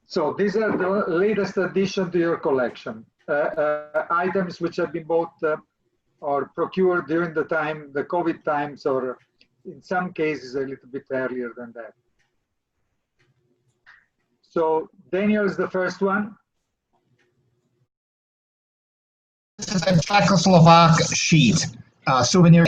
So these are the latest addition to your collection. Items which have been bought or procured during the COVID times, or in some cases a little bit earlier than that. So Daniel is the first one. This is a Czechoslovak sheet, souvenir.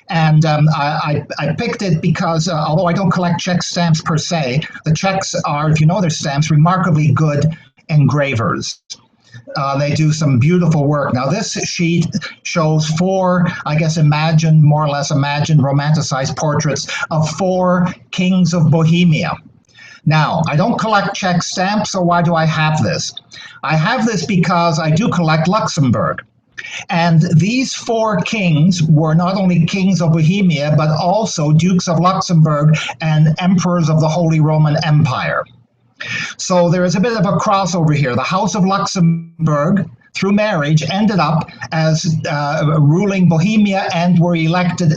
And I picked it because although I don't collect Czech stamps per se, the Czechs are, if you know their stamps, remarkably good engravers. They do some beautiful work. Now this sheet shows four, I guess more or less imagined romanticized portraits of four kings of Bohemia. Now, I don't collect Czech stamps, so why do I have this? I have this because I do collect Luxembourg. And these four kings were not only kings of Bohemia, but also dukes of Luxembourg and emperors of the Holy Roman Empire. So there is a bit of a crossover here. The House of Luxembourg, through marriage, ended up as ruling Bohemia and were elected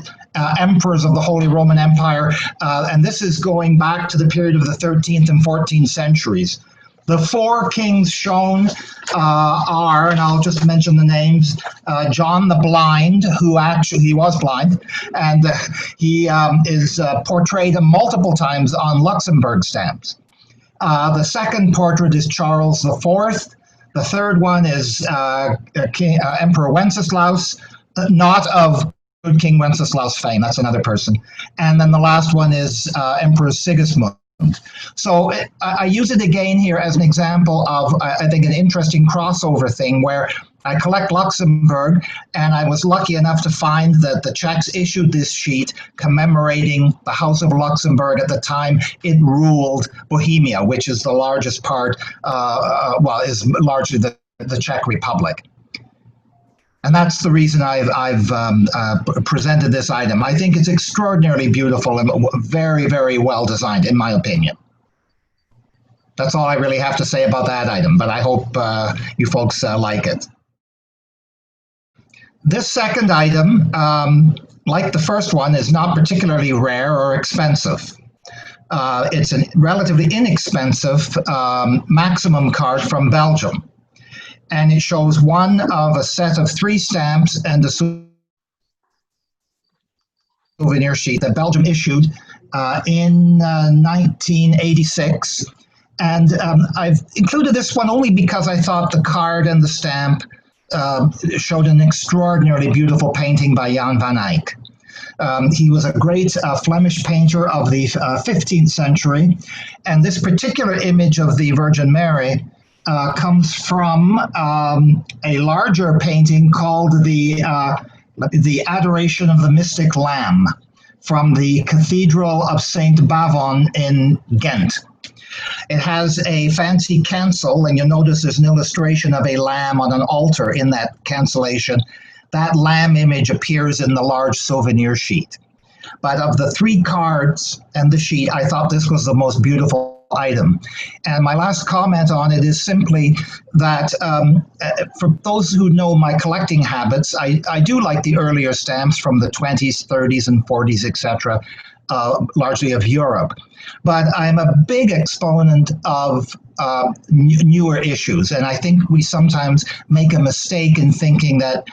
emperors of the Holy Roman Empire. And this is going back to the period of the 13th and 14th centuries. The four kings shown are, and I'll just mention the names, John the Blind, who actually, he was blind, and he is portrayed multiple times on Luxembourg stamps. The second portrait is Charles IV. The third one is Emperor Wenceslaus, not of good King Wenceslaus fame, that's another person. And then the last one is Emperor Sigismund. So I use it again here as an example of, I think, an interesting crossover thing where I collect Luxembourg, and I was lucky enough to find that the Czechs issued this sheet commemorating the House of Luxembourg at the time it ruled Bohemia, which is the largest part, is largely the Czech Republic. And that's the reason I've presented this item. I think it's extraordinarily beautiful and very, very well designed, in my opinion. That's all I really have to say about that item, but I hope you folks like it. This second item, like the first one, is not particularly rare or expensive. It's a relatively inexpensive maximum card from Belgium. And it shows one of a set of 3 stamps and a souvenir sheet that Belgium issued in 1986. And I've included this one only because I thought the card and the stamp showed an extraordinarily beautiful painting by Jan van Eyck. He was a great Flemish painter of the 15th century. And this particular image of the Virgin Mary comes from a larger painting called the Adoration of the Mystic Lamb from the Cathedral of Saint Bavon in Ghent. It has a fancy cancel, and you'll notice there's an illustration of a lamb on an altar in that cancellation. That lamb image appears in the large souvenir sheet. But of the 3 cards and the sheet, I thought this was the most beautiful item. And my last comment on it is simply that for those who know my collecting habits, I do like the earlier stamps from the 20s, 30s, and 40s, etc., largely of Europe. But I'm a big exponent of newer issues, and I think we sometimes make a mistake in thinking that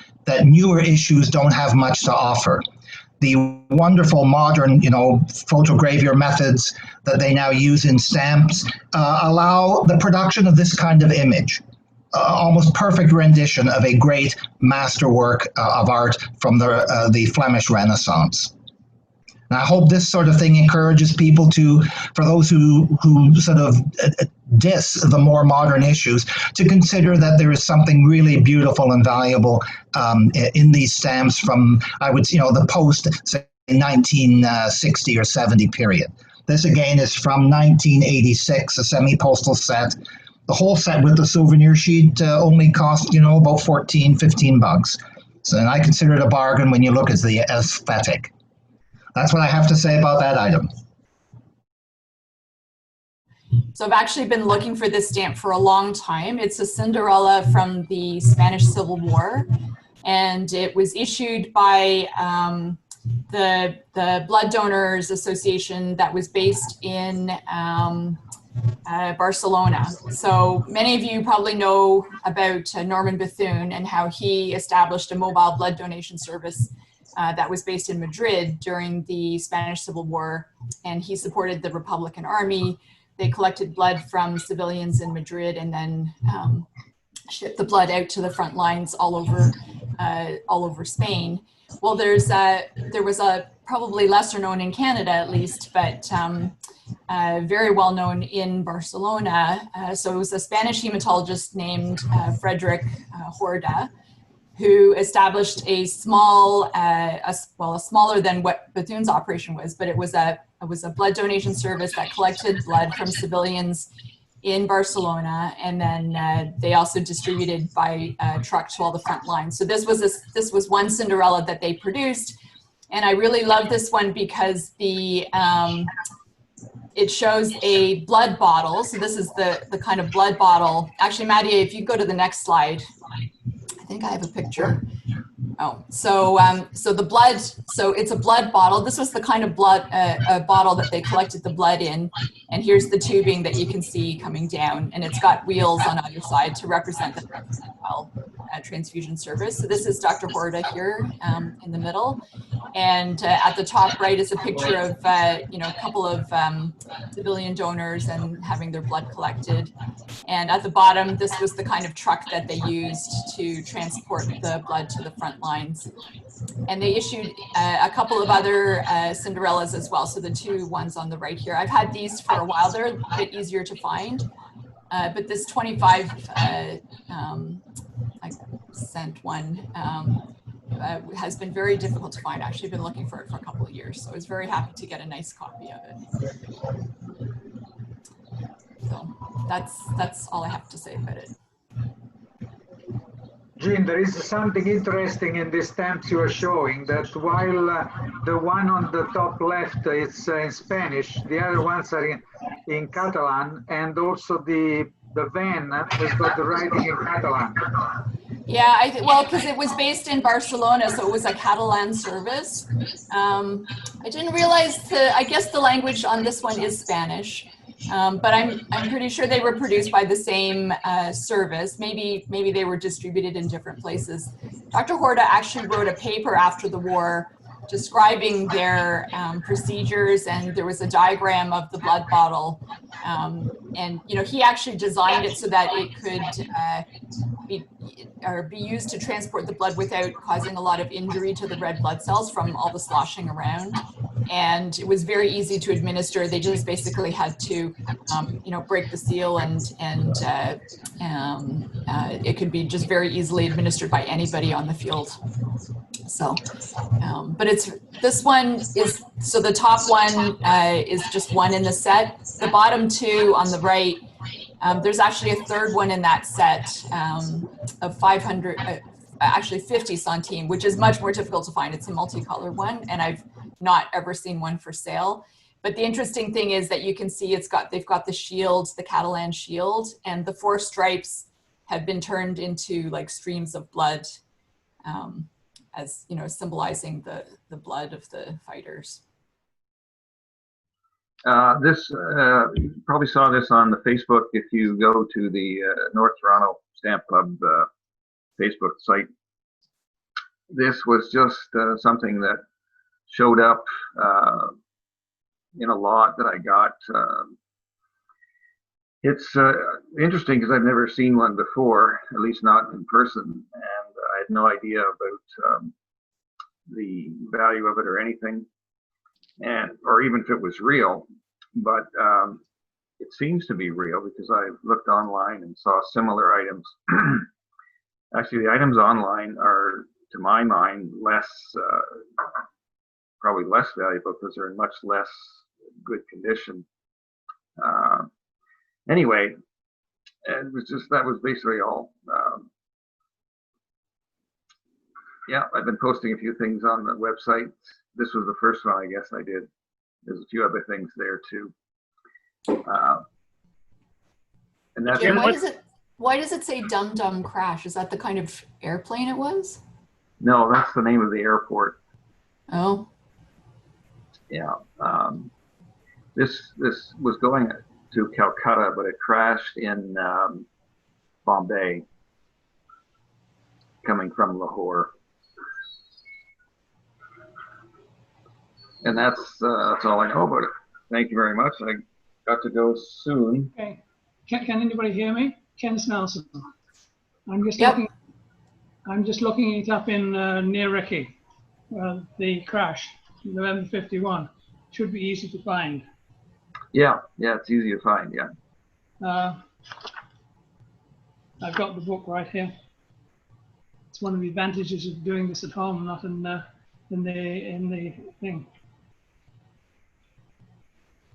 newer issues don't have much to offer. The wonderful modern, photogravure methods that they now use in stamps allow the production of this kind of image, almost perfect rendition of a great masterwork of art from the Flemish Renaissance. And I hope this sort of thing encourages people for those who sort of diss the more modern issues, to consider that there is something really beautiful and valuable in these stamps from, the post, say, 1960 or 70 period. This again is from 1986, a semi-postal set. The whole set with the souvenir sheet only cost, about 14, 15 bucks. So, and I consider it a bargain when you look at the aesthetic. That's what I have to say about that item. So I've actually been looking for this stamp for a long time. It's a Cinderella from the Spanish Civil War, and it was issued by the Blood Donors Association that was based in Barcelona. So many of you probably know about Norman Bethune and how he established a mobile blood donation service that was based in Madrid during the Spanish Civil War, and he supported the Republican Army. They collected blood from civilians in Madrid and then shipped the blood out to the front lines all over Spain. Well, there was a probably lesser known in Canada at least, but very well known in Barcelona. So it was a Spanish hematologist named Frederick Horda, who established a small, smaller than what Bethune's operation was, but it was a blood donation service that collected blood from civilians in Barcelona, and then they also distributed by truck to all the front lines. So this was one Cinderella that they produced, and I really love this one because it shows a blood bottle. So this is the kind of blood bottle. Actually, Mattia, if you go to the next slide, I think I have a picture. Oh, so the blood, so it's a blood bottle. This was the kind of blood bottle that they collected the blood in. And here's the tubing that you can see coming down, and it's got wheels on either side to represent the transfusion service. So this is Dr. Horda here in the middle. And at the top right is a picture of, a couple of civilian donors and having their blood collected. And at the bottom, this was the kind of truck that they used to transport the blood to the front lines. And they issued a couple of other Cinderellas as well. So the two ones on the right here. I've had these for a while. They're a bit easier to find. But this 25-cent one has been very difficult to find. Actually, I've been looking for it for a couple of years. So I was very happy to get a nice copy of it. So that's all I have to say about it. Jean, there is something interesting in the stamps you are showing, that while the one on the top left is in Spanish, the other ones are in Catalan, and also the van has got the writing in Catalan. Yeah, well, because it was based in Barcelona, so it was a Catalan service. I didn't realize I guess the language on this one is Spanish. But I'm pretty sure they were produced by the same service. Maybe they were distributed in different places. Dr. Horda actually wrote a paper after the war describing their procedures, and there was a diagram of the blood bottle. And he actually designed it so that it could be used to transport the blood without causing a lot of injury to the red blood cells from all the sloshing around. And it was very easy to administer. They just basically had to, break the seal, and it could be just very easily administered by anybody on the field. So, but this one is, so the top one is just one in the set. The bottom two on the right, there's actually a third one in that set of 500, actually 50 centimes, which is much more difficult to find. It's a multicolored one, and I've not ever seen one for sale. But the interesting thing is that you can see they've got the shield, the Catalan shield, and the 4 stripes have been turned into like streams of blood, as symbolizing the blood of the fighters. You probably saw this on the Facebook if you go to the North Toronto Stamp Club Facebook site. This was just something that showed up in a lot that I got. It's interesting because I've never seen one before, at least not in person, and I had no idea about the value of it or anything, or even if it was real. But it seems to be real because I've looked online and saw similar items. Actually, the items online are, to my mind, probably less valuable because they're in much less good condition. Anyway, it was that was basically all. Yeah, I've been posting a few things on the website. This was the first one I guess I did. There's a few other things there too. And that's Jim, why does it say Dum Dum Crash? Is that the kind of airplane it was? No, that's the name of the airport. Oh. Yeah. This was going to Calcutta, but it crashed in Bombay, coming from Lahore. And that's all I know about it. Thank you very much. I got to go soon. Okay. Can anybody hear me? Ken Snelson. I'm just Yep. looking. I'm just looking it up in near Ricky. The crash, November 51, should be easy to find. Yeah, it's easy to find. Yeah. I've got the book right here. It's one of the advantages of doing this at home, not in the thing.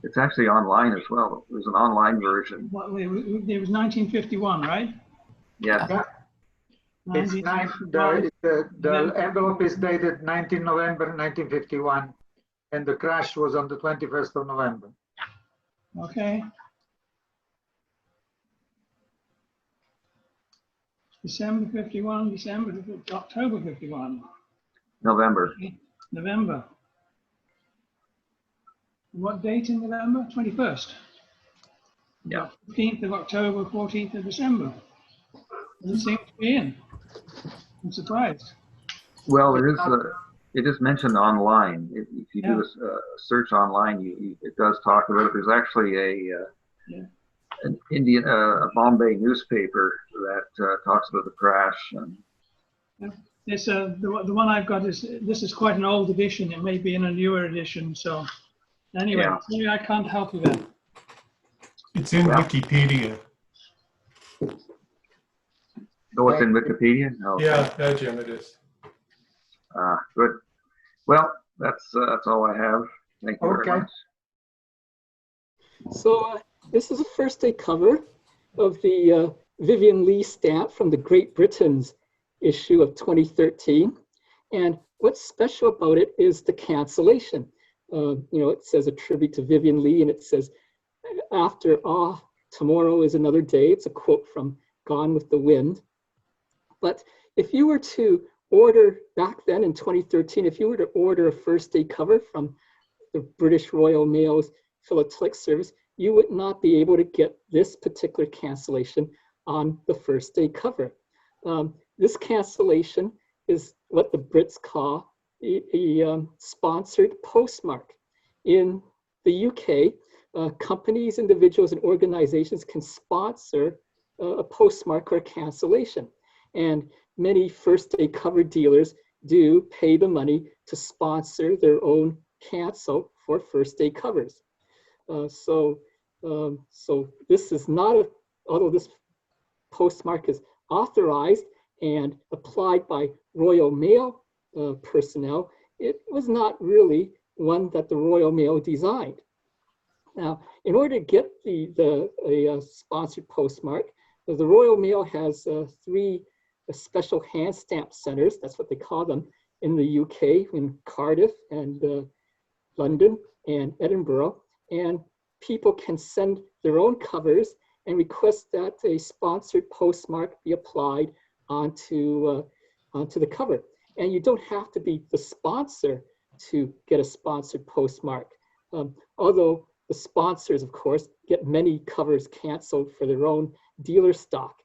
It's actually online as well. There's an online version. What, it was 1951, right? Yeah. Yeah. It's the envelope is dated 19 November 1951, and the crash was on the 21st of November. Okay. December 51, October 51. November. November. What date in November? 21st. Yeah. 15th of October, 14th of December. Doesn't seem to be in. I'm surprised. Well, it is mentioned online. If you do a search online, it does talk about it. There's actually an Indian, a Bombay newspaper that talks about the crash. It's the one I've got this is quite an old edition. It may be in a newer edition. So anyway, maybe I can't help you there. It's in Wikipedia. Oh, it's in Wikipedia? Oh, Yeah, Jim, it is. Good. Well, that's all I have. Thank you very much. So this is a first day cover of the Vivian Leigh stamp from the Great Britain's issue of 2013. And what's special about it is the cancellation. It says a tribute to Vivian Leigh, and it says, after tomorrow is another day. It's a quote from Gone with the Wind. But if you were to order back then in 2013, if you were to order a first day cover from the British Royal Mail's Philatelic Service, you would not be able to get this particular cancellation on the first day cover. This cancellation is what the Brits call a sponsored postmark. In the UK, companies, individuals, and organizations can sponsor a postmark or a cancellation. And many first day cover dealers do pay the money to sponsor their own cancel for first day covers. So this is not, although this postmark is authorized and applied by Royal Mail personnel, it was not really one that the Royal Mail designed. Now, in order to get a sponsored postmark, the Royal Mail has three special hand stamp centers, that's what they call them, in the UK, in Cardiff and London and Edinburgh. And people can send their own covers and request that a sponsored postmark be applied onto the cover. And you don't have to be the sponsor to get a sponsored postmark. Although the sponsors, of course, get many covers canceled for their own dealer stock.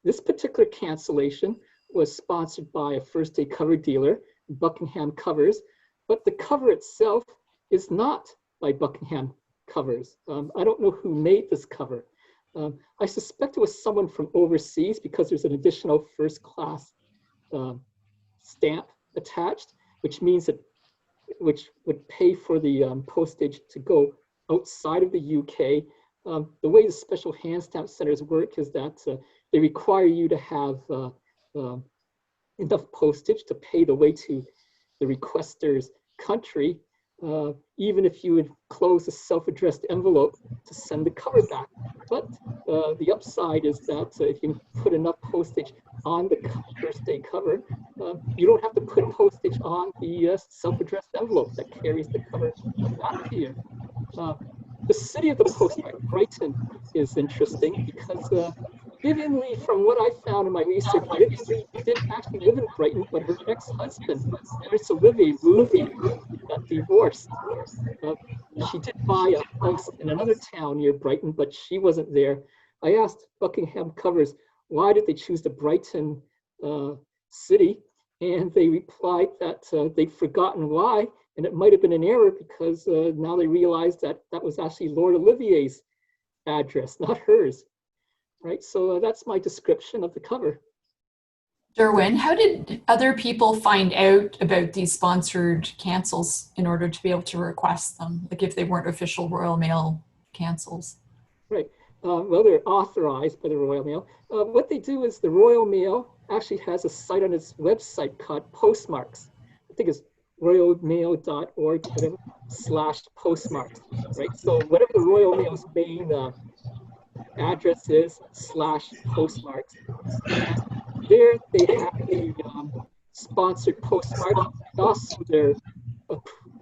This particular cancellation was sponsored by a first day cover dealer, Buckingham Covers, but the cover itself is not by Buckingham Covers. I don't know who made this cover. I suspect it was someone from overseas because there's an additional first class stamp attached, which means that which would pay for the postage to go outside of the UK. The way the special hand stamp centers work is that they require you to have enough postage to pay the way to the requester's country, even if you would close a self-addressed envelope to send the cover back. But the upside is that if you put enough postage on the first day cover, you don't have to put postage on the self-addressed envelope that carries the cover back to you. The city of the postmark, Brighton, is interesting because Vivian Lee, from what I found in my research, Vivian Lee did actually live in Brighton, but her ex-husband, Nurse Olivier, moved and got divorced. She did buy a house in another town near Brighton, but she wasn't there. I asked Buckingham Covers, why did they choose the Brighton city? And they replied that they'd forgotten why, and it might have been an error because now they realized that that was actually Lord Olivier's address, not hers. Right, so that's my description of the cover. Darwin, how did other people find out about these sponsored cancels in order to be able to request them, like if they weren't official Royal Mail cancels? Right, well, they're authorized by the Royal Mail. What they do is the Royal Mail actually has a site on its website called Postmarks. I think it's royalmail.org /postmarks, right? So whatever the Royal Mail's main address is /postmarks. And there they have the sponsored postmarks, and also their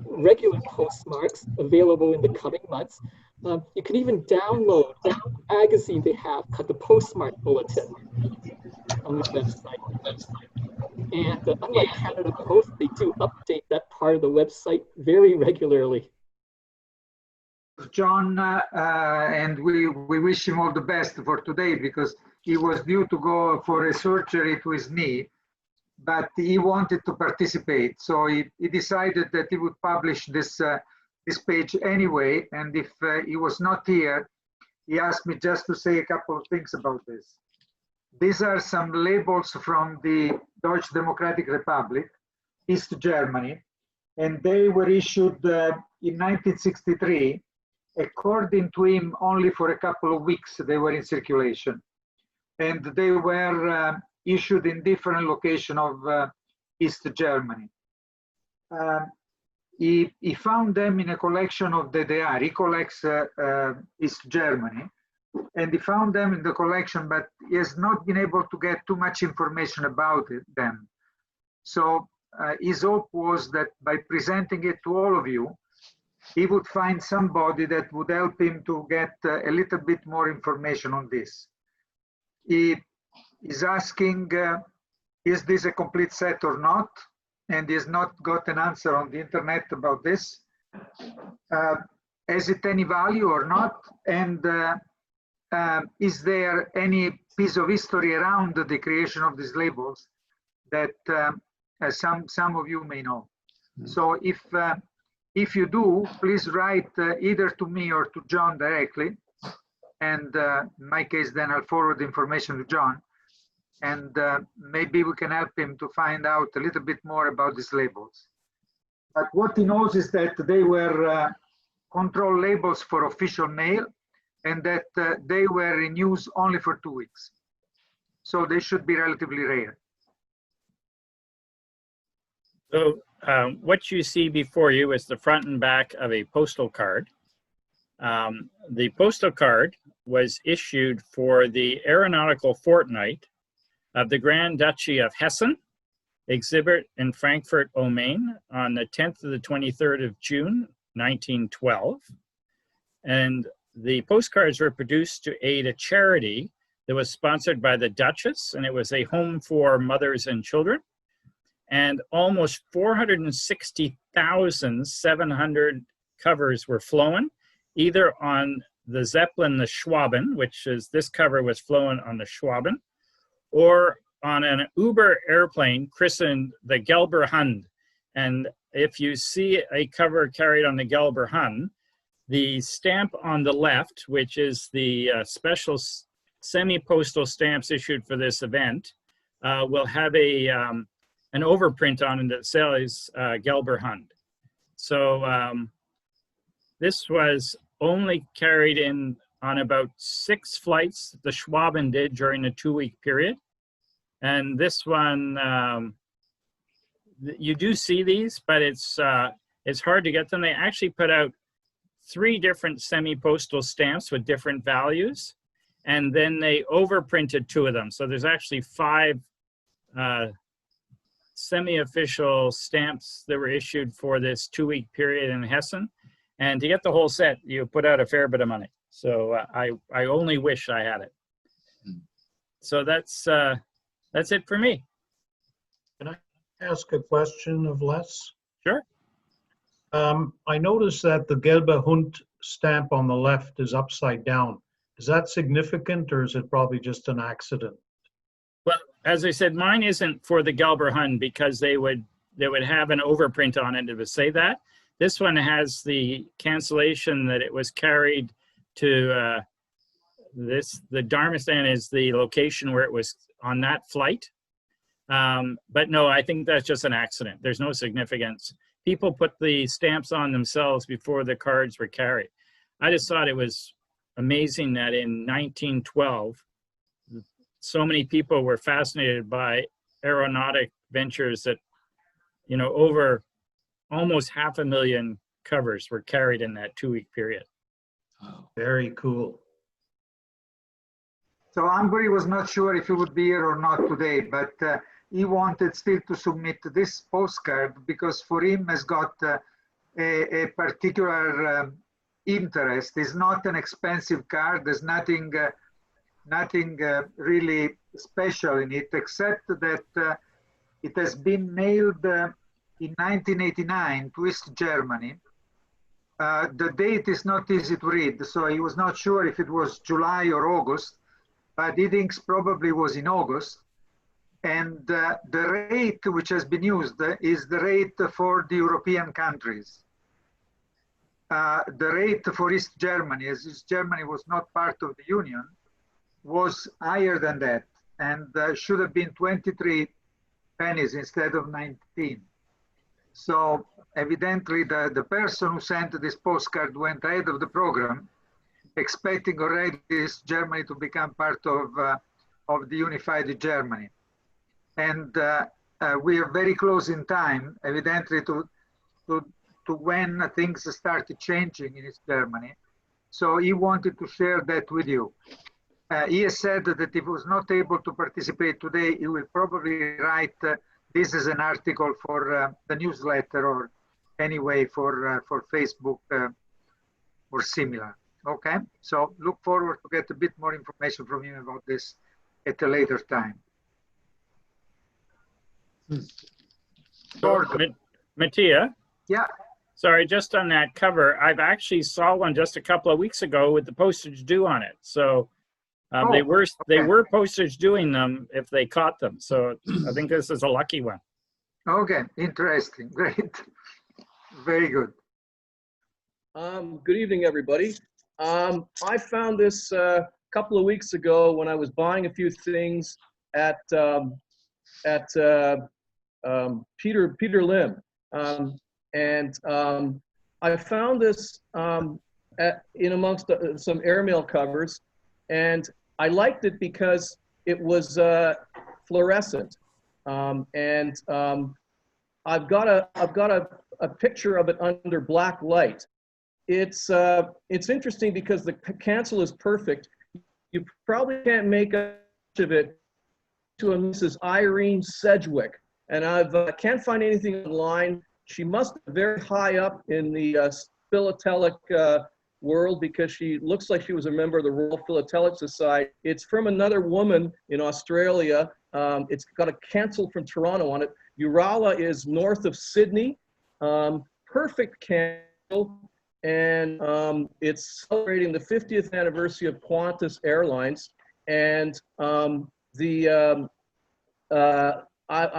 regular postmarks available in the coming months. You can even download a magazine they have called the Postmark Bulletin on the website. And unlike Canada Post, they do update that part of the website very regularly. John, and we wish him all the best for today because he was due to go for a surgery to his knee, but he wanted to participate. So he decided that he would publish this page anyway. And if he was not here, he asked me just to say a couple of things about this. These are some labels from the Deutsche Democratic Republic, East Germany, and they were issued in 1963. According to him, only for a couple of weeks they were in circulation. And they were issued in different locations of East Germany. He found them in a collection of DDR. He collects East Germany. And he found them in the collection, but he has not been able to get too much information about them. So his hope was that by presenting it to all of you, he would find somebody that would help him to get a little bit more information on this. He is asking, is this a complete set or not? And he has not got an answer on the internet about this. Has it any value or not? And is there any piece of history around the creation of these labels that some of you may know? So if you do, please write either to me or to John directly. And in my case, then I'll forward the information to John. And maybe we can help him to find out a little bit more about these labels. But what he knows is that they were control labels for official mail and that they were in use only for 2 weeks. So they should be relatively rare. So what you see before you is the front and back of a postal card. The postal card was issued for the Aeronautical Fortnight of the Grand Duchy of Hessen exhibit in Frankfurt am Main on the 10th to the 23rd of June, 1912. And the postcards were produced to aid a charity that was sponsored by the Duchess, and it was a home for mothers and children. And almost 460,700 covers were flown, either on the Zeppelin, the Schwaben, which is this cover was flown on the Schwaben, or on an Uber airplane christened the Gelber Hund. And if you see a cover carried on the Gelber Hund, the stamp on the left, which is the special semi-postal stamps issued for this event, will have an overprint on it that says Gelber Hund. So this was only carried in on about 6 flights the Schwaben did during a 2-week period. And this one, you do see these, but it's hard to get them. They actually put out 3 different semi-postal stamps with different values, and then they overprinted 2 of them. So there's actually 5 semi-official stamps that were issued for this 2-week period in Hessen. And to get the whole set, you put out a fair bit of money. So I only wish I had it. So that's it for me. Can I ask a question of Les? Sure. I noticed that the Gelbe Hund stamp on the left is upside down. Is that significant, or is it probably just an accident? Well, as I said, mine isn't for the Gelber Hund because they would have an overprint on it to say that. This one has the cancellation that it was carried to the Darmistan is the location where it was on that flight. But no, I think that's just an accident. There's no significance. People put the stamps on themselves before the cards were carried. I just thought it was amazing that in 1912, so many people were fascinated by aeronautic ventures that, you know, over almost 500,000 covers were carried in that 2-week period. Oh, very cool. So Ambry was not sure if he would be here or not today, but he wanted still to submit this postcard because for him has got a particular interest. It's not an expensive card. There's nothing really special in it, except that it has been mailed in 1989 to East Germany. The date is not easy to read, so he was not sure if it was July or August, but he thinks probably was in August. And the rate which has been used is the rate for the European countries. The rate for East Germany, as East Germany was not part of the Union, was higher than that, and should have been 23 pennies instead of 19. So evidently the person who sent this postcard went ahead of the program, expecting already East Germany to become part of the unified Germany. And we are very close in time, evidently, to when things started changing in East Germany. So he wanted to share that with you. He has said that if he was not able to participate today, he will probably write this as an article for the newsletter or anyway for Facebook or similar. Okay, so look forward to get a bit more information from him about this at a later time. So, Mattia? Yeah. Sorry, just on that cover, I've actually saw one just a couple of weeks ago with the postage due on it. So they were postage doing them if they caught them. So I think this is a lucky one. Okay, interesting, great, very good. Good evening, everybody. I found this a couple of weeks ago when I was buying a few things at Peter Lim. I found this in amongst some airmail covers, and I liked it because it was fluorescent. I've got a picture of it under black light. It's interesting because the cancel is perfect. You probably can't make much of it to a Mrs. Irene Sedgwick, and I can't find anything online. She must be very high up in the philatelic world because she looks like she was a member of the Royal Philatelic Society. It's from another woman in Australia. It's got a cancel from Toronto on it. Urala is north of Sydney. Perfect cancel. And it's celebrating the 50th anniversary of Qantas Airlines. And I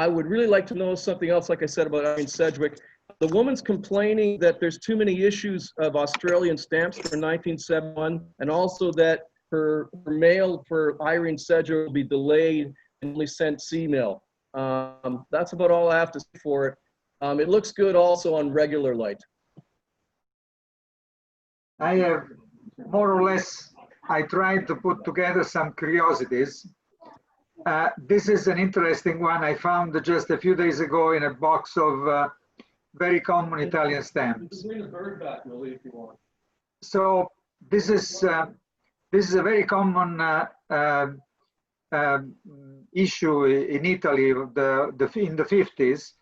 would really like to know something else, like I said, about Irene Sedgwick. The woman's complaining that there's too many issues of Australian stamps for 1971, and also that her mail for Irene Sedgwick will be delayed and only sent C-mail. That's about all I have to say for it. It looks good also on regular light. I have more or less, I tried to put together some curiosities. This is an interesting one I found just a few days ago in a box of very common Italian stamps. Bring the bird back, Willie, if you want. So this is a very common issue in Italy in the 50s,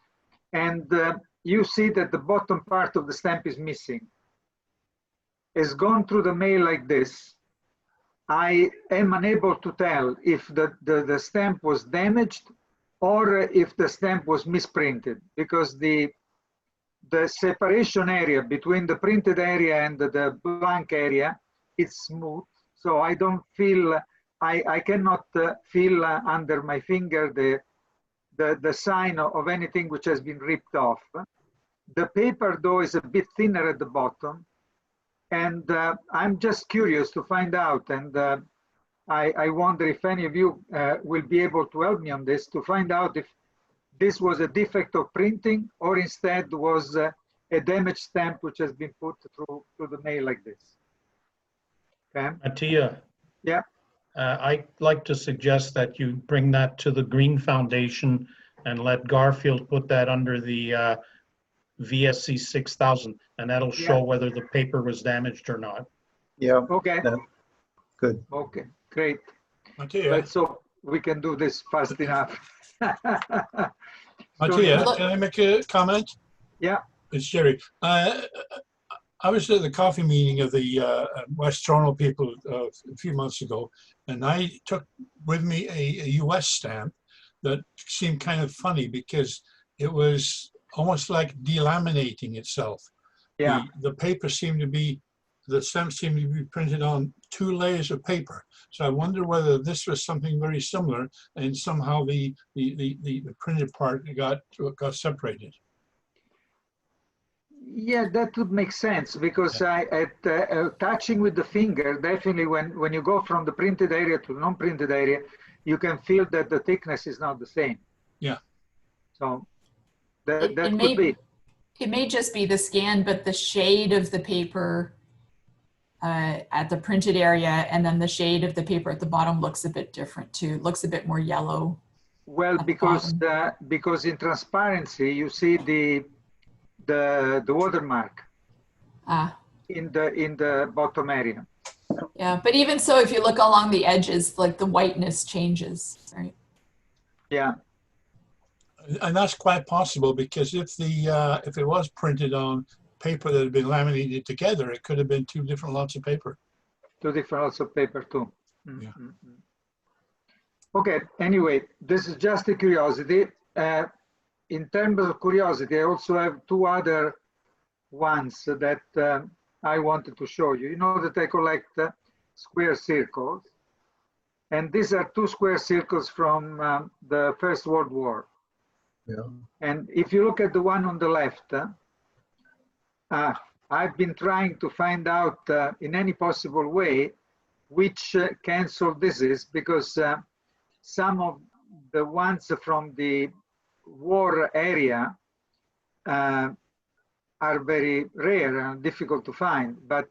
and you see that the bottom part of the stamp is missing. It's gone through the mail like this, I am unable to tell if the stamp was damaged or if the stamp was misprinted, because the separation area between the printed area and the blank area is smooth. So I don't feel, I cannot feel under my finger the sign of anything which has been ripped off. The paper though is a bit thinner at the bottom, and I'm just curious to find out, and I wonder if any of you will be able to help me on this, to find out if this was a defect of printing or instead was a damaged stamp which has been put through the mail like this. Okay. Mattia. Yeah. I'd like to suggest that you bring that to the Green Foundation and let Garfield put that under the VSC 6000, and that'll show whether the paper was damaged or not. Yeah. Okay. Good. Okay, great. Mattia, Let's hope we can do this fast enough. Mattia, can I make a comment? Yeah. It's Jerry. I was at the coffee meeting of the West Toronto people a few months ago, and I took with me a US stamp that seemed kind of funny because it was almost like delaminating itself. Yeah. The paper seemed to be, the stamp seemed to be printed on 2 layers of paper. So I wonder whether this was something very similar, and somehow the printed part got separated. Yeah, that would make sense, because touching with the finger, definitely when you go from the printed area to the non-printed area, you can feel that the thickness is not the same. Yeah. So that could be. It may just be the scan, but the shade of the paper at the printed area and then the shade of the paper at the bottom looks a bit different too. It looks a bit more yellow. Well, because in transparency, you see the watermark in the bottom area. Yeah, but even so, if you look along the edges, like the whiteness changes, right? Yeah. And that's quite possible, because if it was printed on paper that had been laminated together, it could have been 2 different lots of paper. 2 different lots of paper too. Yeah. Okay, anyway, this is just a curiosity. In terms of curiosity, I also have 2 other ones that I wanted to show you. You know that I collect square circles, and these are 2 square circles from the First World War. Yeah. And if you look at the one on the left, I've been trying to find out in any possible way which cancel this is, because some of the ones from the war area are very rare and difficult to find, but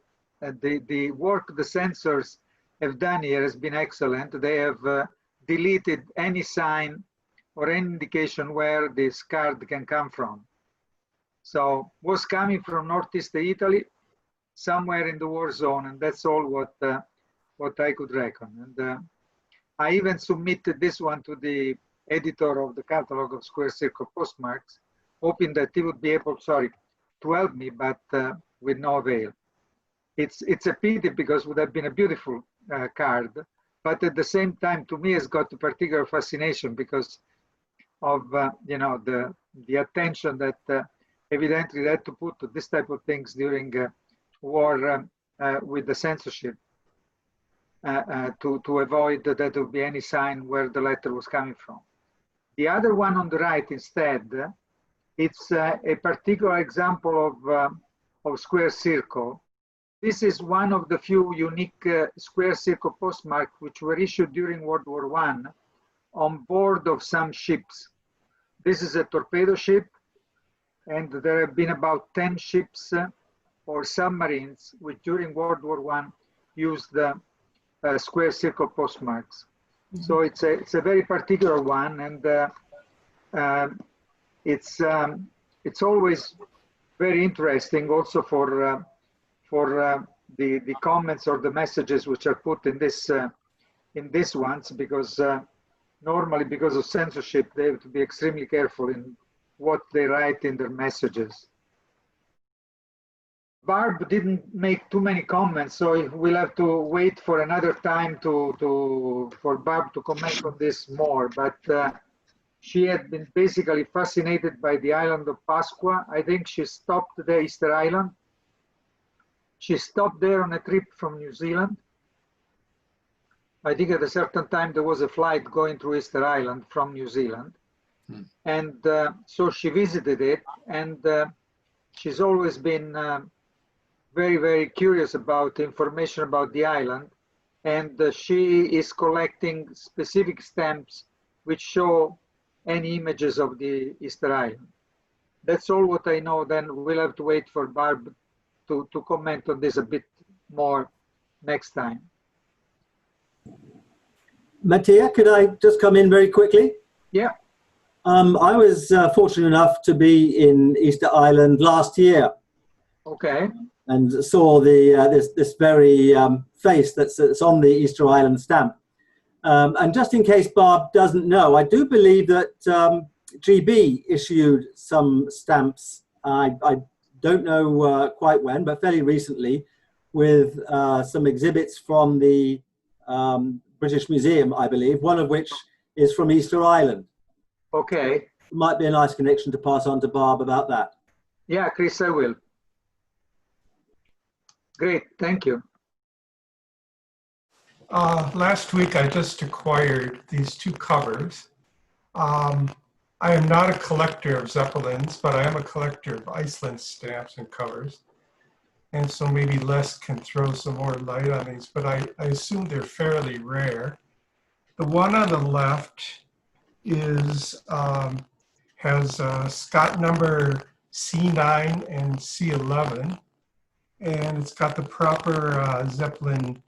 the work the censors have done here has been excellent. They have deleted any sign or any indication where this card can come from. So was coming from Northeast Italy, somewhere in the war zone, and that's all what I could reckon. And I even submitted this one to the editor of the catalog of square circle postmarks, hoping that he would be able, to help me, but with no avail. It's a pity, because it would have been a beautiful card, but at the same time, to me, it's got a particular fascination because of the attention that evidently they had to put to this type of things during war with the censorship to avoid that there would be any sign where the letter was coming from. The other one on the right instead, it's a particular example of square circle. This is one of the few unique square circle postmarks which were issued during World War I on board of some ships. This is a torpedo ship, and there have been about 10 ships or submarines which during World War I used the square circle postmarks. So it's a very particular one, and it's always very interesting also for the comments or the messages which are put in this ones, because normally, because of censorship, they have to be extremely careful in what they write in their messages. Barb didn't make too many comments, so we'll have to wait for another time for Barb to comment on this more. But she had been basically fascinated by the island of Pasqua. I think she stopped the Easter Island. She stopped there on a trip from New Zealand. I think at a certain time there was a flight going through Easter Island from New Zealand. And so she visited it, and she's always been very, very curious about information about the island. And she is collecting specific stamps which show any images of the Easter Island. That's all what I know. Then we'll have to wait for Barb to comment on this a bit more next time. Mattia, could I just come in very quickly? Yeah. I was fortunate enough to be in Easter Island last year. Okay. And saw the this very face that's on the Easter Island stamp. And just in case Barb doesn't know, I do believe that GB issued some stamps. I don't know quite when, but fairly recently, with some exhibits from the British Museum, I believe, one of which is from Easter Island. Okay. Might be a nice connection to pass on to Barb about that. Yeah, Chris, I will. Great, thank you. Last week, I just acquired these two covers. I am not a collector of Zeppelins, but I am a collector of Iceland stamps and covers. And so maybe Les can throw some more light on these, but I assume they're fairly rare. The one on the left is has Scott number C9 and C11, and it's got the proper Zeppelin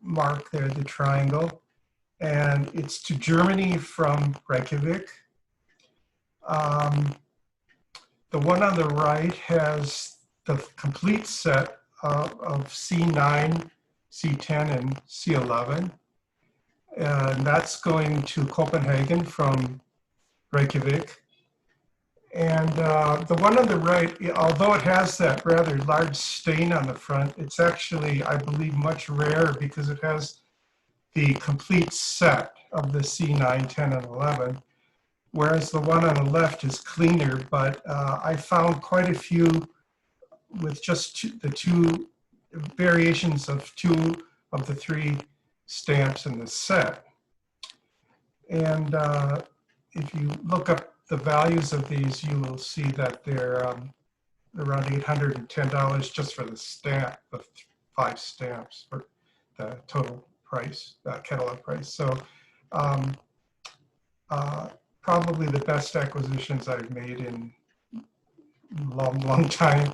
mark there, the triangle, and it's to Germany from Reykjavik. The one on the right has the complete set of C9, C10, and C11. And that's going to Copenhagen from Reykjavik. And the one on the right, although it has that rather large stain on the front, it's actually, I believe, much rarer because it has the complete set of the C9, 10, and 11, whereas the one on the left is cleaner, but I found quite a few with just the two variations of two of the three stamps in the set. And if you look up the values of these, you will see that they're around $810 just for the stamp, the 5 stamps for the total price, catalog price. So probably the best acquisitions I've made in a long time.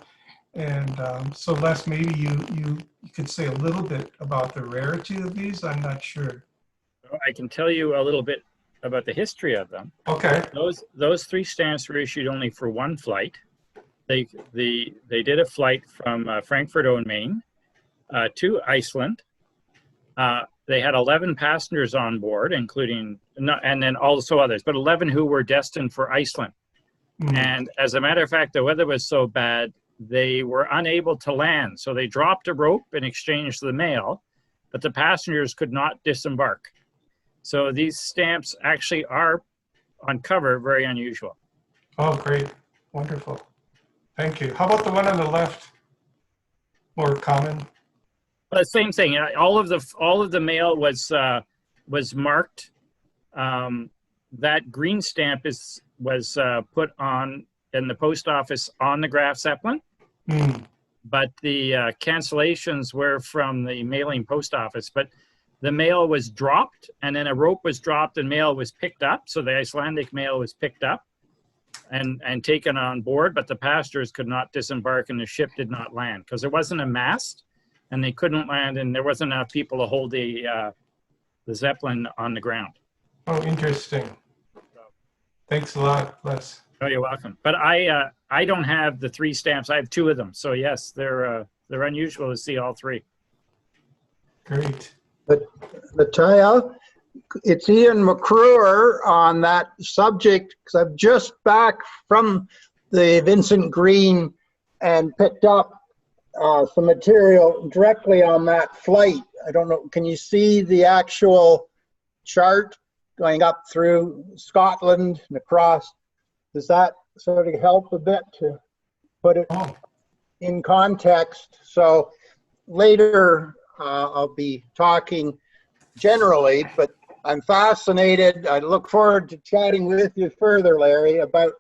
And so Les, maybe you could say a little bit about the rarity of these. I'm not sure. I can tell you a little bit about the history of them. Okay. Those 3 stamps were issued only for one flight. They did a flight from Frankfurt on Main to Iceland. They had 11 passengers on board, including, and then also others, but 11 who were destined for Iceland. Mm. And as a matter of fact, the weather was so bad, they were unable to land. So they dropped a rope and exchanged the mail, but the passengers could not disembark. So these stamps actually are on cover very unusual. Oh, great. Wonderful. Thank you. How about the one on the left? More common? Well, same thing. All of the mail was marked. That green stamp was put on in the post office on the Graf Zeppelin, but the cancellations were from the mailing post office. But the mail was dropped, and then a rope was dropped, and mail was picked up. So the Icelandic mail was picked up and taken on board, but the passengers could not disembark, and the ship did not land because there wasn't a mast, and they couldn't land, and there wasn't enough people to hold the Zeppelin on the ground. Oh, interesting. Thanks a lot, Les. Oh, you're welcome. But I don't have the 3 stamps. I have 2 of them. So yes, they're unusual to see all 3. Great. But Mattia, it's Ian McClure on that subject, because I'm just back from the Vincent Green and picked up some material directly on that flight. I don't know, can you see the actual chart going up through Scotland and across? Does that sort of help a bit to put it in context? So later I'll be talking generally, but I'm fascinated. I look forward to chatting with you further, Larry, about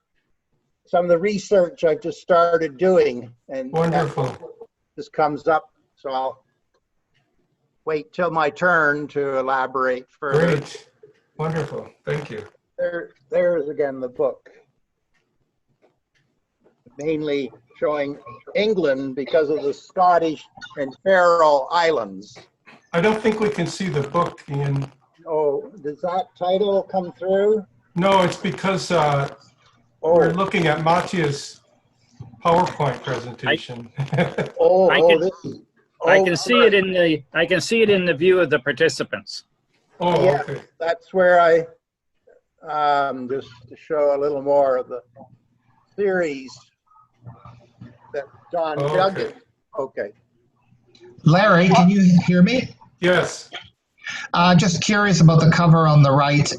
some of the research I've just started doing. And wonderful. This comes up, so I'll wait till my turn to elaborate further. Great. Wonderful. Thank you. There's again the book. Mainly showing England because of the Scottish and Faroe Islands. I don't think we can see the book, Ian. Oh, does that title come through? No, it's because we're looking at Mattia's PowerPoint presentation. I can see it in the view of the participants. Oh, yeah, okay. That's where I just to show a little more of the series that John Jugget. Okay. Larry, can you hear me? Yes. Just curious about the cover on the right.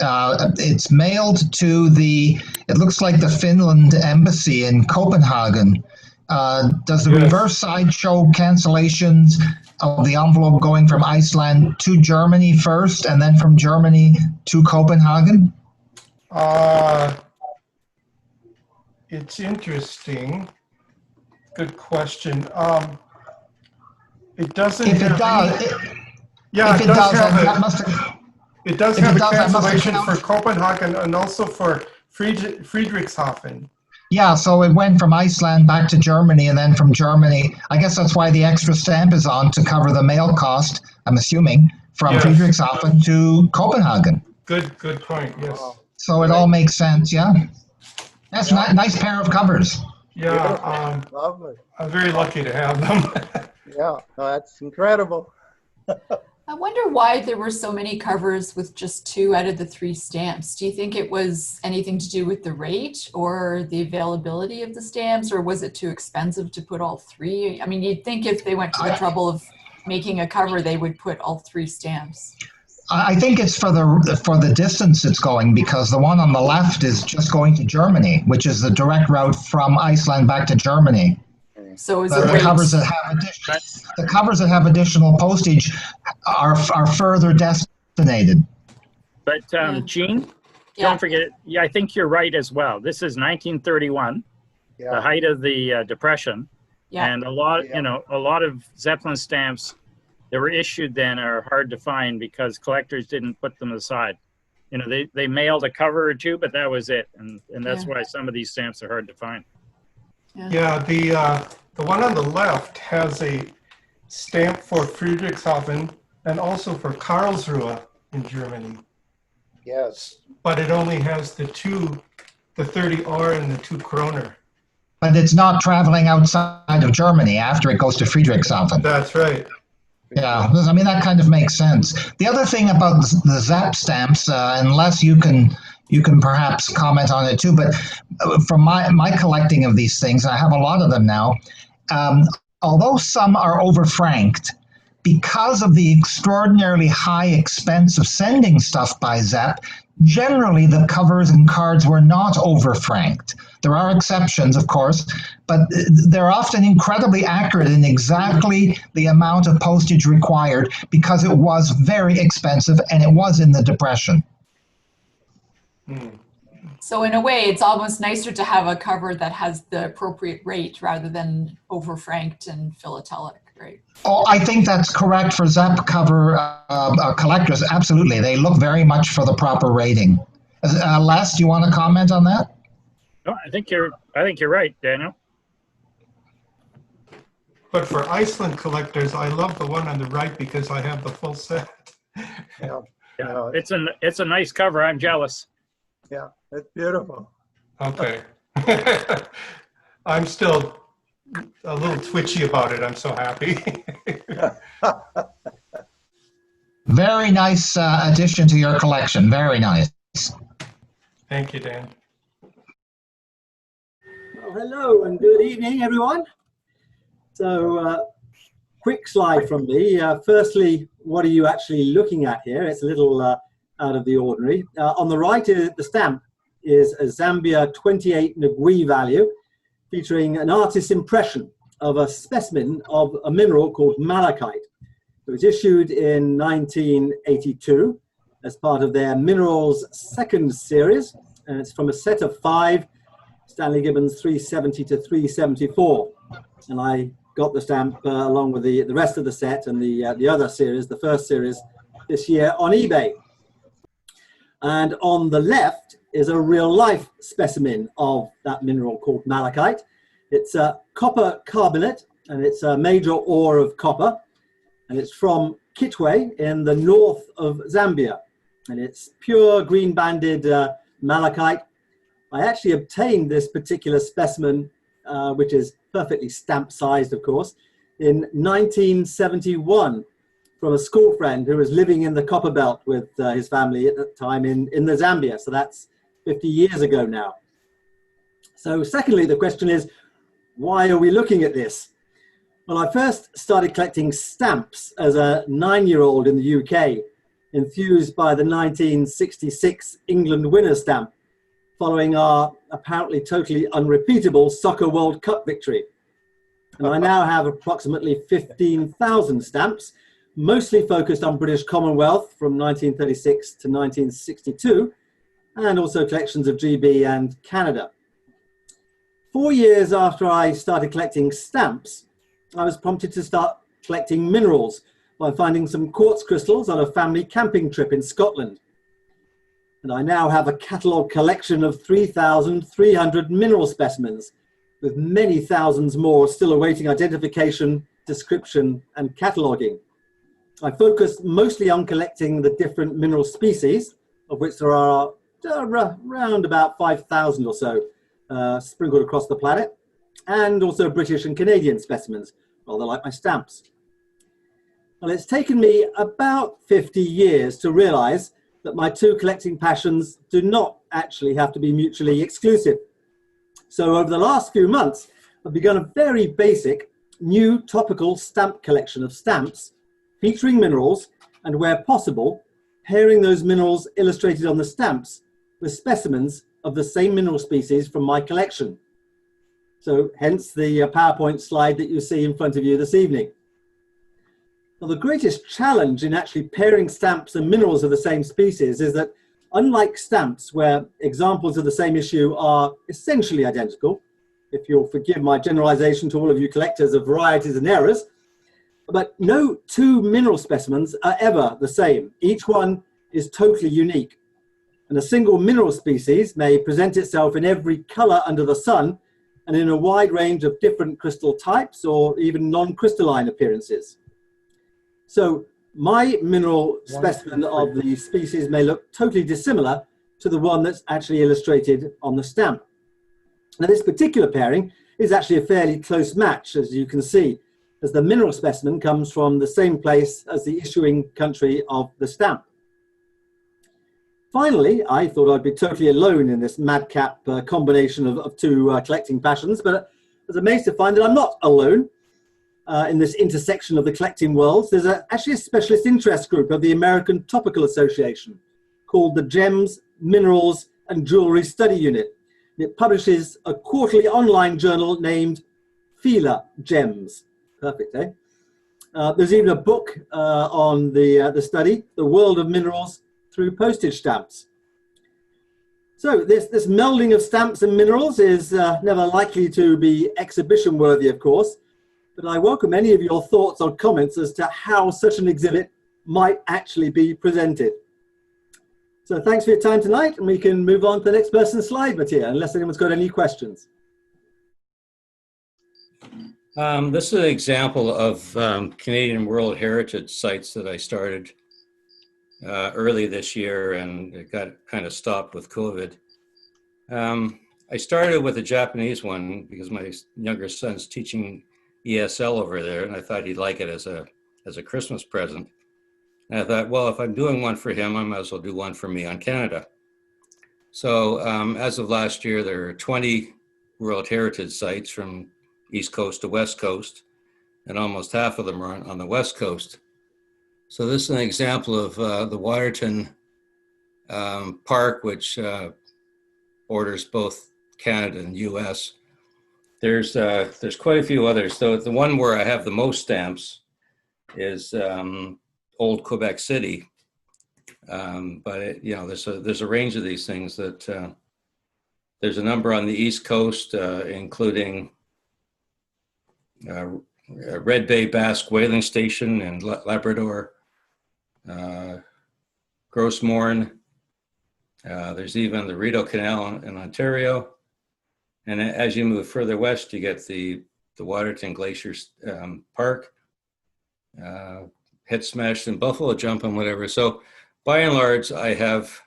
It's mailed to it looks like the Finland embassy in Copenhagen. Does the reverse side show cancellations of the envelope going from Iceland to Germany first and then from Germany to Copenhagen? It's interesting. Good question. It doesn't. If it does, it does have a cancellation for Copenhagen and also for Friedrichshafen. Yeah, so it went from Iceland back to Germany and then from Germany. I guess that's why the extra stamp is on, to cover the mail cost, I'm assuming, from Friedrichshafen to Copenhagen. Good point, yes. So it all makes sense, yeah? That's a nice pair of covers. Yeah, lovely. I'm very lucky to have them. Yeah, that's incredible. I wonder why there were so many covers with just 2 out of the 3 stamps. Do you think it was anything to do with the rate or the availability of the stamps, or was it too expensive to put all 3? I mean, you'd think if they went to the trouble of making a cover, they would put all 3 stamps. I think it's for the distance it's going, because the one on the left is just going to Germany, which is the direct route from Iceland back to Germany. So is the covers that have additional postage are further destinated. But Jean, don't forget. Yeah, I think you're right as well. This is 1931, the height of the Depression, and a lot of Zeppelin stamps that were issued then are hard to find because collectors didn't put them aside. You know, they mailed a cover or 2, but that was it, and that's why some of these stamps are hard to find. Yeah, the one on the left has a stamp for Friedrichshafen and also for Karlsruhe in Germany. Yes. But it only has the 30R and the 2 kroner. But it's not traveling outside of Germany after it goes to Friedrichshafen. That's right. Yeah, I mean, that kind of makes sense. The other thing about the ZAP stamps, unless you can perhaps comment on it too, but from my collecting of these things, I have a lot of them now, although some are over-franked, because of the extraordinarily high expense of sending stuff by ZAP, generally the covers and cards were not over-franked. There are exceptions, of course, but they're often incredibly accurate in exactly the amount of postage required because it was very expensive and it was in the Depression. So in a way, it's almost nicer to have a cover that has the appropriate rate rather than over-franked and philatelic, right? Oh, I think that's correct for ZAP cover collectors. Absolutely, they look very much for the proper rating. Les, do you want to comment on that? No, I think you're right, Daniel. But for Iceland collectors, I love the one on the right because I have the full set. Yeah, it's a nice cover. I'm jealous. Yeah, it's beautiful. Okay. I'm still a little twitchy about it. I'm so happy. Very nice addition to your collection. Very nice. Thank you, Dan. Well, hello and good evening, everyone. So quick slide from me. Firstly, what are you actually looking at here? It's a little out of the ordinary. On the right, the stamp is a Zambia 28 Ngui value, featuring an artist's impression of a specimen of a mineral called malachite. It was issued in 1982 as part of their Minerals second series, and it's from a set of 5, Stanley Gibbons 370 to 374. And I got the stamp along with the rest of the set and the other series, the first series, this year on eBay. And on the left is a real-life specimen of that mineral called malachite. It's a copper carbonate, and it's a major ore of copper, and it's from Kitwe in the north of Zambia. And it's pure green-banded malachite. I actually obtained this particular specimen, which is perfectly stamp-sized, of course, in 1971 from a school friend who was living in the copper belt with his family at that time in the Zambia. So that's 50 years ago now. So secondly, the question is, why are we looking at this? Well, I first started collecting stamps as a 9-year-old in the UK, enthused by the 1966 England winner stamp, following our apparently totally unrepeatable Soccer World Cup victory. And I now have approximately 15,000 stamps, mostly focused on British Commonwealth from 1936 to 1962, and also collections of GB and Canada. 4 years after I started collecting stamps, I was prompted to start collecting minerals by finding some quartz crystals on a family camping trip in Scotland. And I now have a catalogue collection of 3,300 mineral specimens, with many thousands more still awaiting identification, description, and cataloguing. I focus mostly on collecting the different mineral species, of which there are around about 5,000 or so sprinkled across the planet, and also British and Canadian specimens, rather like my stamps. Well, it's taken me about 50 years to realize that my two collecting passions do not actually have to be mutually exclusive. So over the last few months, I've begun a very basic new topical stamp collection of stamps featuring minerals, and where possible, pairing those minerals illustrated on the stamps with specimens of the same mineral species from my collection. So hence the PowerPoint slide that you see in front of you this evening. Well, the greatest challenge in actually pairing stamps and minerals of the same species is that, unlike stamps where examples of the same issue are essentially identical, if you'll forgive my generalization to all of you collectors of varieties and errors, but no two mineral specimens are ever the same. Each one is totally unique. And a single mineral species may present itself in every color under the sun and in a wide range of different crystal types or even non-crystalline appearances. So my mineral specimen of the species may look totally dissimilar to the one that's actually illustrated on the stamp. Now, this particular pairing is actually a fairly close match, as you can see, as the mineral specimen comes from the same place as the issuing country of the stamp. Finally, I thought I'd be totally alone in this madcap combination of two collecting passions, but I was amazed to find that I'm not alone. In this intersection of the collecting worlds. There's actually a specialist interest group of the American Topical Association called the Gems, Minerals and Jewelry Study Unit. It publishes a quarterly online journal named Fila Gems. Perfect, eh? There's even a book on the study, The World of Minerals Through Postage Stamps. So this melding of stamps and minerals is never likely to be exhibition worthy, of course, but I welcome any of your thoughts or comments as to how such an exhibit might actually be presented. So thanks for your time tonight, and we can move on to the next person's slide, Mattia, unless anyone's got any questions. This is an example of Canadian World Heritage sites that I started early this year, and it got kind of stopped with COVID. I started with a Japanese one because my younger son's teaching ESL over there, and I thought he'd like it as a Christmas present. And I thought, well, if I'm doing one for him, I might as well do one for me on Canada. So as of last year, there are 20 World Heritage sites from East Coast to West Coast. and almost half of them are on the West Coast. So this is an example of the Waterton Park, which borders both Canada and US. There's quite a few others. So the one where I have the most stamps is Old Quebec City. But there's a range of these things that there's a number on the East Coast, including Red Bay Basque Whaling Station in Labrador, Gros Morne. There's even the Rideau Canal in Ontario. And as you move further west, you get the Waterton Glacier Park, Head Smash and Buffalo Jump and whatever. So by and large, I have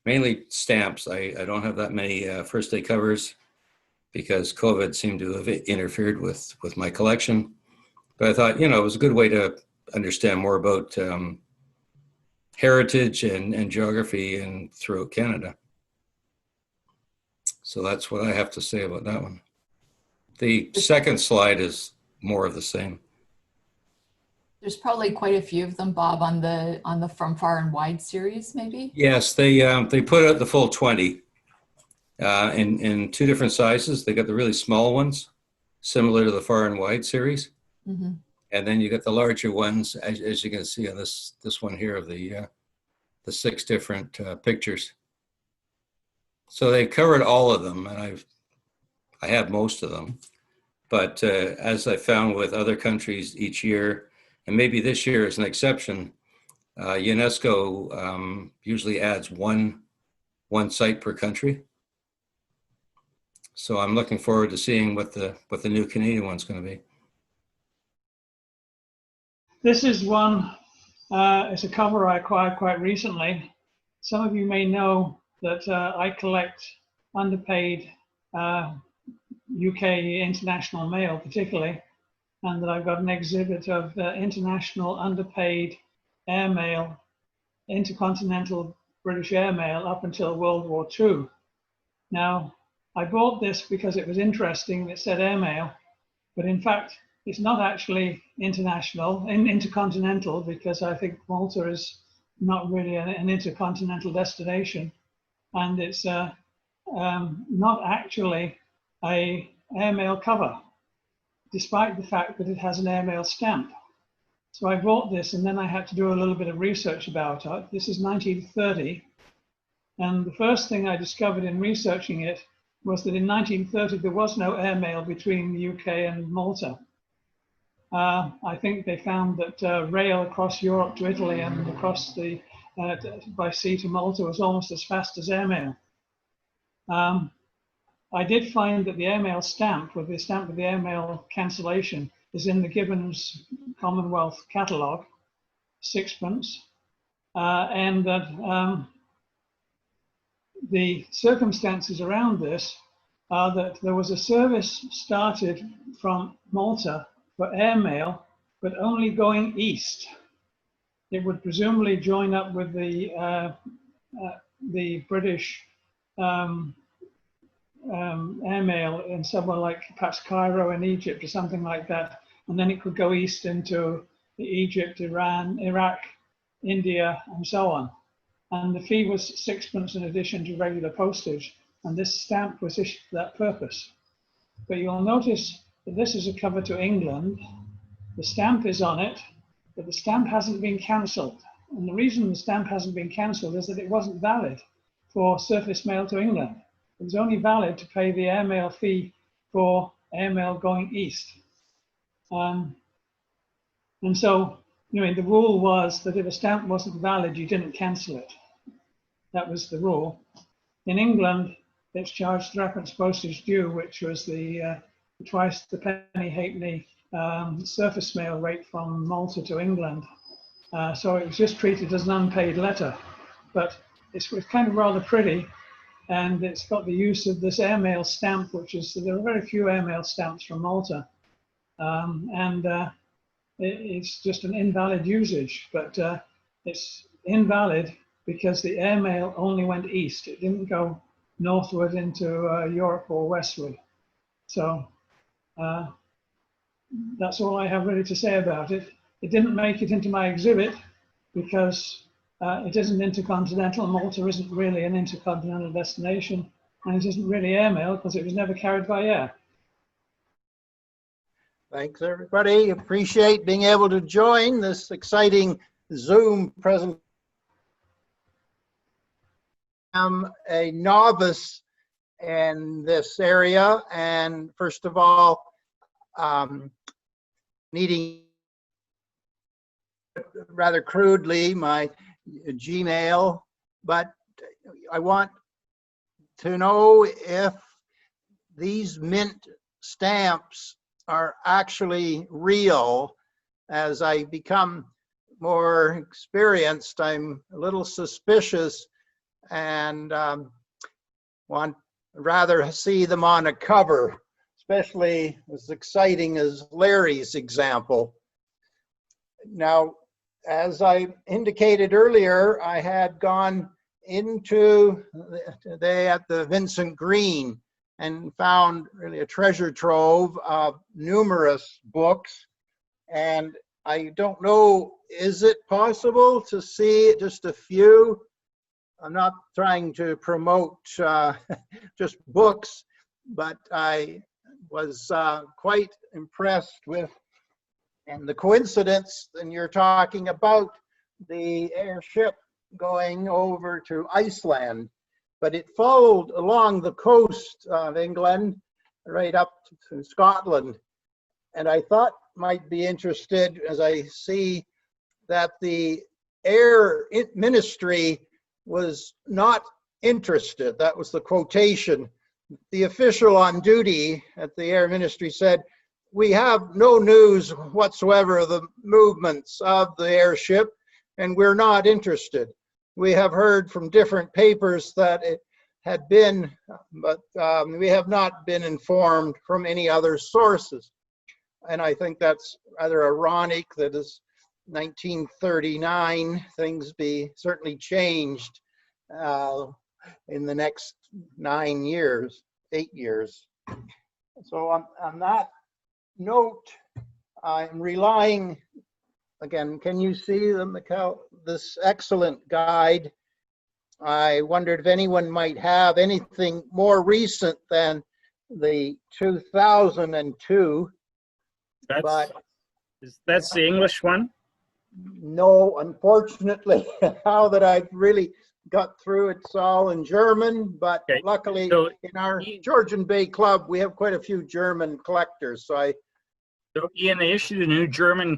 mainly stamps. I don't have that many first day covers because COVID seemed to have interfered with my collection. But I thought, it was a good way to understand more about heritage and geography and throughout Canada. So that's what I have to say about that one. The second slide is more of the same. There's probably quite a few of them, Bob, on the From Far and Wide series, maybe? Yes, they put out the full 20 in two different sizes. They got the really small ones, similar to the Far and Wide series. Mm-hmm. And then you get the larger ones, as you can see on this one here of the 6 different pictures. So they covered all of them, and I have most of them. But as I found with other countries each year, and maybe this year is an exception, UNESCO usually adds one site per country. So I'm looking forward to seeing what the new Canadian one's going to be. This is one, it's a cover I acquired quite recently. Some of you may know that I collect underpaid UK international mail particularly, and that I've got an exhibit of international underpaid airmail, intercontinental British airmail up until World War II. Now, I bought this because it was interesting, it said airmail, but in fact, it's not actually international, intercontinental, because I think Malta is not really an intercontinental destination. And it's not actually a airmail cover, despite the fact that it has an airmail stamp. So I bought this, and then I had to do a little bit of research about it. This is 1930. And the first thing I discovered in researching it was that in 1930, there was no airmail between the UK and Malta. I think they found that rail across Europe to Italy and across by sea to Malta was almost as fast as airmail. I did find that the airmail stamp, with the stamp of the airmail cancellation, is in the Gibbons Commonwealth catalogue, 6pence, and that the circumstances around this are that there was a service started from Malta for airmail, but only going east. It would presumably join up with the British airmail in somewhere like perhaps Cairo in Egypt or something like that, and then it could go east into Egypt, Iran, Iraq, India, and so on. And the fee was 6pence in addition to regular postage, and this stamp was issued for that purpose. But you'll notice that this is a cover to England. The stamp is on it, but the stamp hasn't been cancelled. And the reason the stamp hasn't been cancelled is that it wasn't valid for surface mail to England. It was only valid to pay the airmail fee for airmail going east. And so, the rule was that if a stamp wasn't valid, you didn't cancel it. That was the rule. In England, it's charged reference postage due, which was the twice the penny halfpenny surface mail rate from Malta to England. So it was just treated as an unpaid letter. But it's kind of rather pretty, and it's got the use of this airmail stamp, which is, there are very few airmail stamps from Malta. It's just an invalid usage, but it's invalid because the airmail only went east. It didn't go northward into Europe or westward. So that's all I have really to say about it. It didn't make it into my exhibit because it isn't intercontinental. Malta isn't really an intercontinental destination, and it isn't really airmail because it was never carried by air. Thanks, everybody. Appreciate being able to join this exciting Zoom presentation. I'm a novice in this area, and first of all, needing rather crudely my Gmail, but I want to know if these mint stamps are actually real. As I become more experienced, I'm a little suspicious and want rather see them on a cover, especially as exciting as Larry's example. Now, as I indicated earlier, I had gone into today at the Vincent Green and found really a treasure trove of numerous books. And I don't know, is it possible to see just a few? I'm not trying to promote just books, but I was quite impressed with, and the coincidence, and you're talking about the airship going over to Iceland, but it followed along the coast of England right up to Scotland. And I thought might be interested, as I see that the Air Ministry was not interested. That was the quotation. The official on duty at the Air Ministry said, "We have no news whatsoever of the movements of the airship, and we're not interested. We have heard from different papers that it had been, but we have not been informed from any other sources." And I think that's rather ironic that as 1939, things be certainly changed in the next 8 years. So on that note, I'm relying, again, can you see this excellent guide? I wondered if anyone might have anything more recent than the 2002. That's the English one? No, unfortunately, now that I've really got through, it's all in German, but okay. Luckily so, in our Georgian Bay Club, we have quite a few German collectors. So Ian, they issued a new German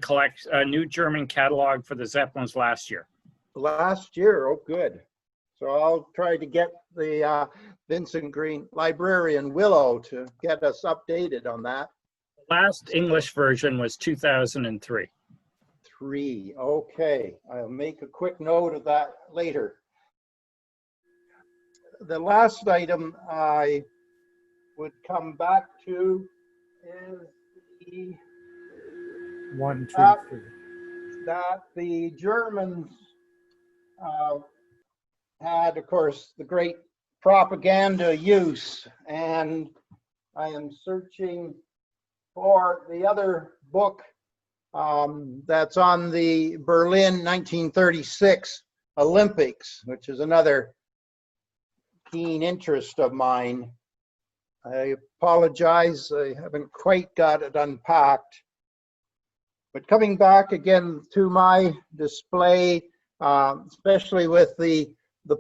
catalog for the Zeppelins last year. Last year, oh good. So I'll try to get the Vincent Green librarian Willow to get us updated on that. The last English version was 2003. Okay, I'll make a quick note of that later. The last item I would come back to is the that the Germans had, of course, the great propaganda use, and I am searching for the other book that's on the Berlin 1936 Olympics, which is another keen interest of mine. I apologize, I haven't quite got it unpacked. But coming back again to my display, especially with the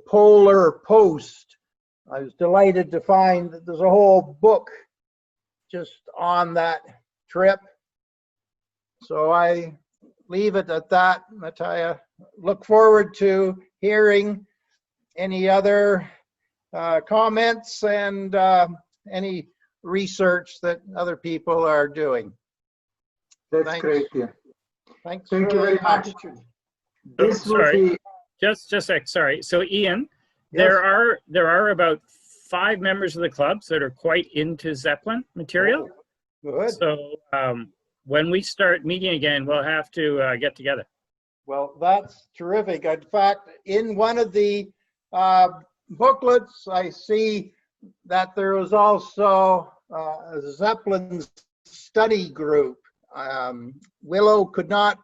Polar Post, I was delighted to find that there's a whole book just on that trip. So I leave it at that, Mattia. Look forward to hearing any other comments and any research that other people are doing. That's great, yeah. Thanks. Thank you very much. This sorry, just a sec. Sorry. So Ian, yes. there are about 5 members of the clubs that are quite into Zeppelin material. Oh, good. So when we start meeting again, we'll have to get together. Well, that's terrific. In fact, in one of the booklets, I see that there was also a Zeppelin study group. Willow could not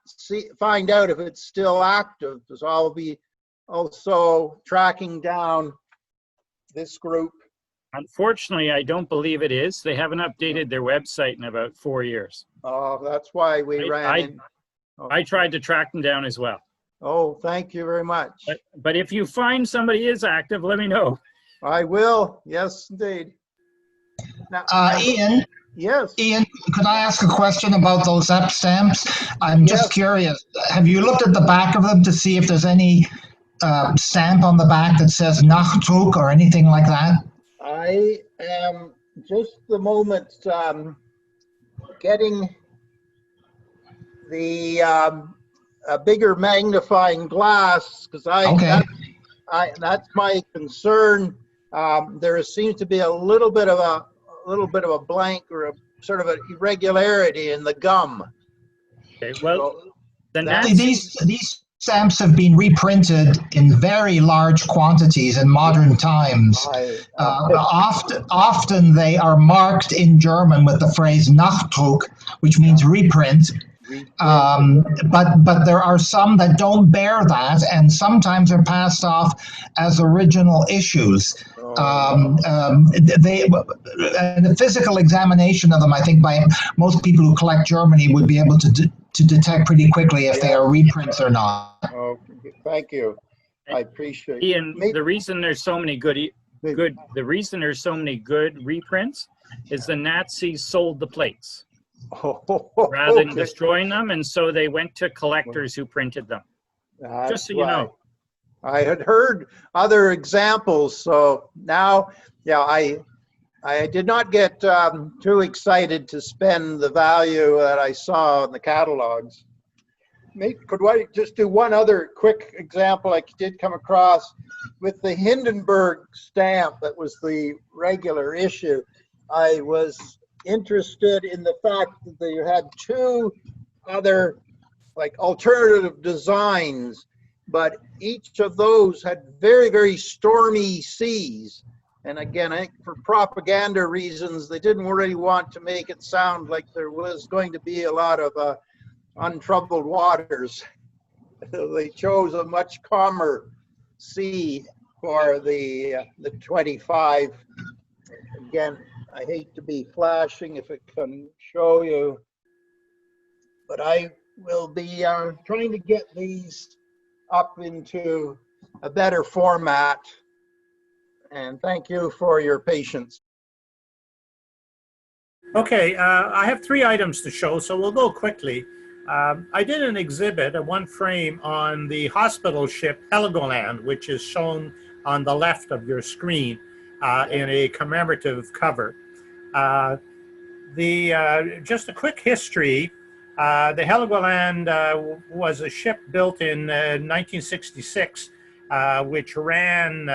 find out if it's still active, so I'll be also tracking down this group. Unfortunately, I don't believe it is. They haven't updated their website in about 4 years. Oh, that's why we ran in. Oh. I tried to track them down as well. Oh, thank you very much. But if you find somebody is active, let me know. I will. Yes, indeed. Now, Ian? Yes. Ian, could I ask a question about those app stamps? I'm just curious. Have you looked at the back of them to see if there's any stamp on the back that says Nachdruck or anything like that? I am just the moment getting the a bigger magnifying glass, because that's my concern. There seems to be a little bit of a blank or a sort of an irregularity in the gum. Okay, well, these stamps have been reprinted in very large quantities in modern times. Often they are marked in German with the phrase Nachdruck, which means reprint. But there are some that don't bear that, and sometimes are passed off as original issues. And the physical examination of them, I think, by most people who collect Germany would be able to detect pretty quickly if they are reprints or not. Oh, thank you. I appreciate it. Ian, the reason there's so many good reprints is the Nazis sold the plates rather than destroying them, and so they went to collectors who printed them. Just so you know. I had heard other examples, so now, I did not get too excited to spend the value that I saw in the catalogs. Could I just do one other quick example I did come across with the Hindenburg stamp that was the regular issue? I was interested in the fact that they had two other like alternative designs, but each of those had very, very stormy seas. And again, I think for propaganda reasons, they didn't really want to make it sound like there was going to be a lot of untroubled waters. They chose a much calmer sea for the 25. Again, I hate to be flashing if it can show you, but I will be trying to get these up into a better format. And thank you for your patience. Okay, I have 3 items to show, so we'll go quickly. I did an exhibit, a one frame, on the hospital ship Helgoland, which is shown on the left of your screen in a commemorative cover. Just a quick history. The Helgoland was a ship built in 1966, which ran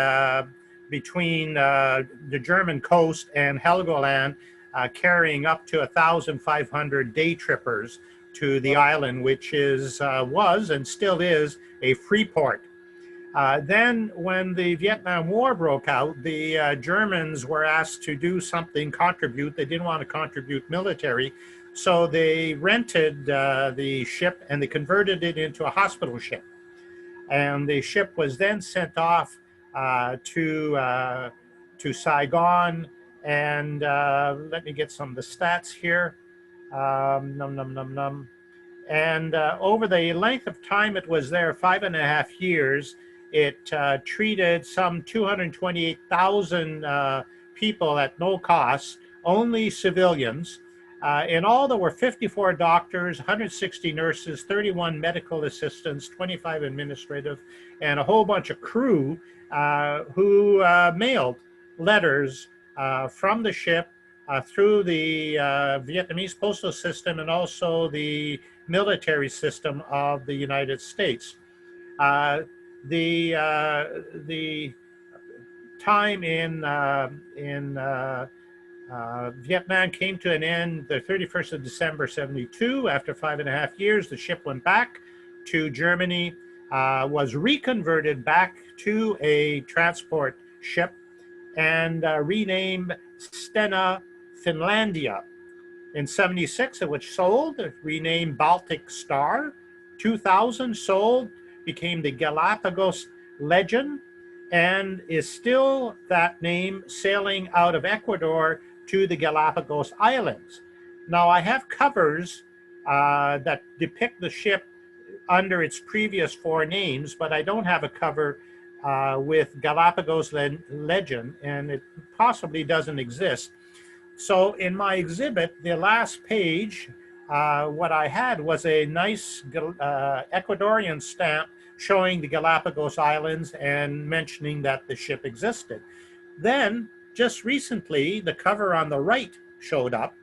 between the German coast and Helgoland, carrying up to 1,500 day trippers to the island, which was and still is a free port. Then when the Vietnam War broke out, the Germans were asked to do something, contribute. They didn't want to contribute military, so they rented the ship and they converted it into a hospital ship. And the ship was then sent off to Saigon, and let me get some of the stats here. And over the length of time it was there, 5.5 years, it treated some 228,000 people at no cost, only civilians. In all, there were 54 doctors, 160 nurses, 31 medical assistants, 25 administrative, and a whole bunch of crew who mailed letters from the ship through the Vietnamese postal system and also the military system of the United States. The time in Vietnam came to an end the 31st of December, 72. After 5.5 years, the ship went back to Germany, was reconverted back to a transport ship and renamed Stena Finlandia. In 76, it was sold, renamed Baltic Star. 2000, sold, became the Galapagos Legend, and is still that name, sailing out of Ecuador to the Galapagos Islands. Now, I have covers that depict the ship under its previous 4 names, but I don't have a cover with Galapagos Legend, and it possibly doesn't exist. So in my exhibit, the last page, what I had was a nice Ecuadorian stamp showing the Galapagos Islands and mentioning that the ship existed. Then, just recently, the cover on the right showed up,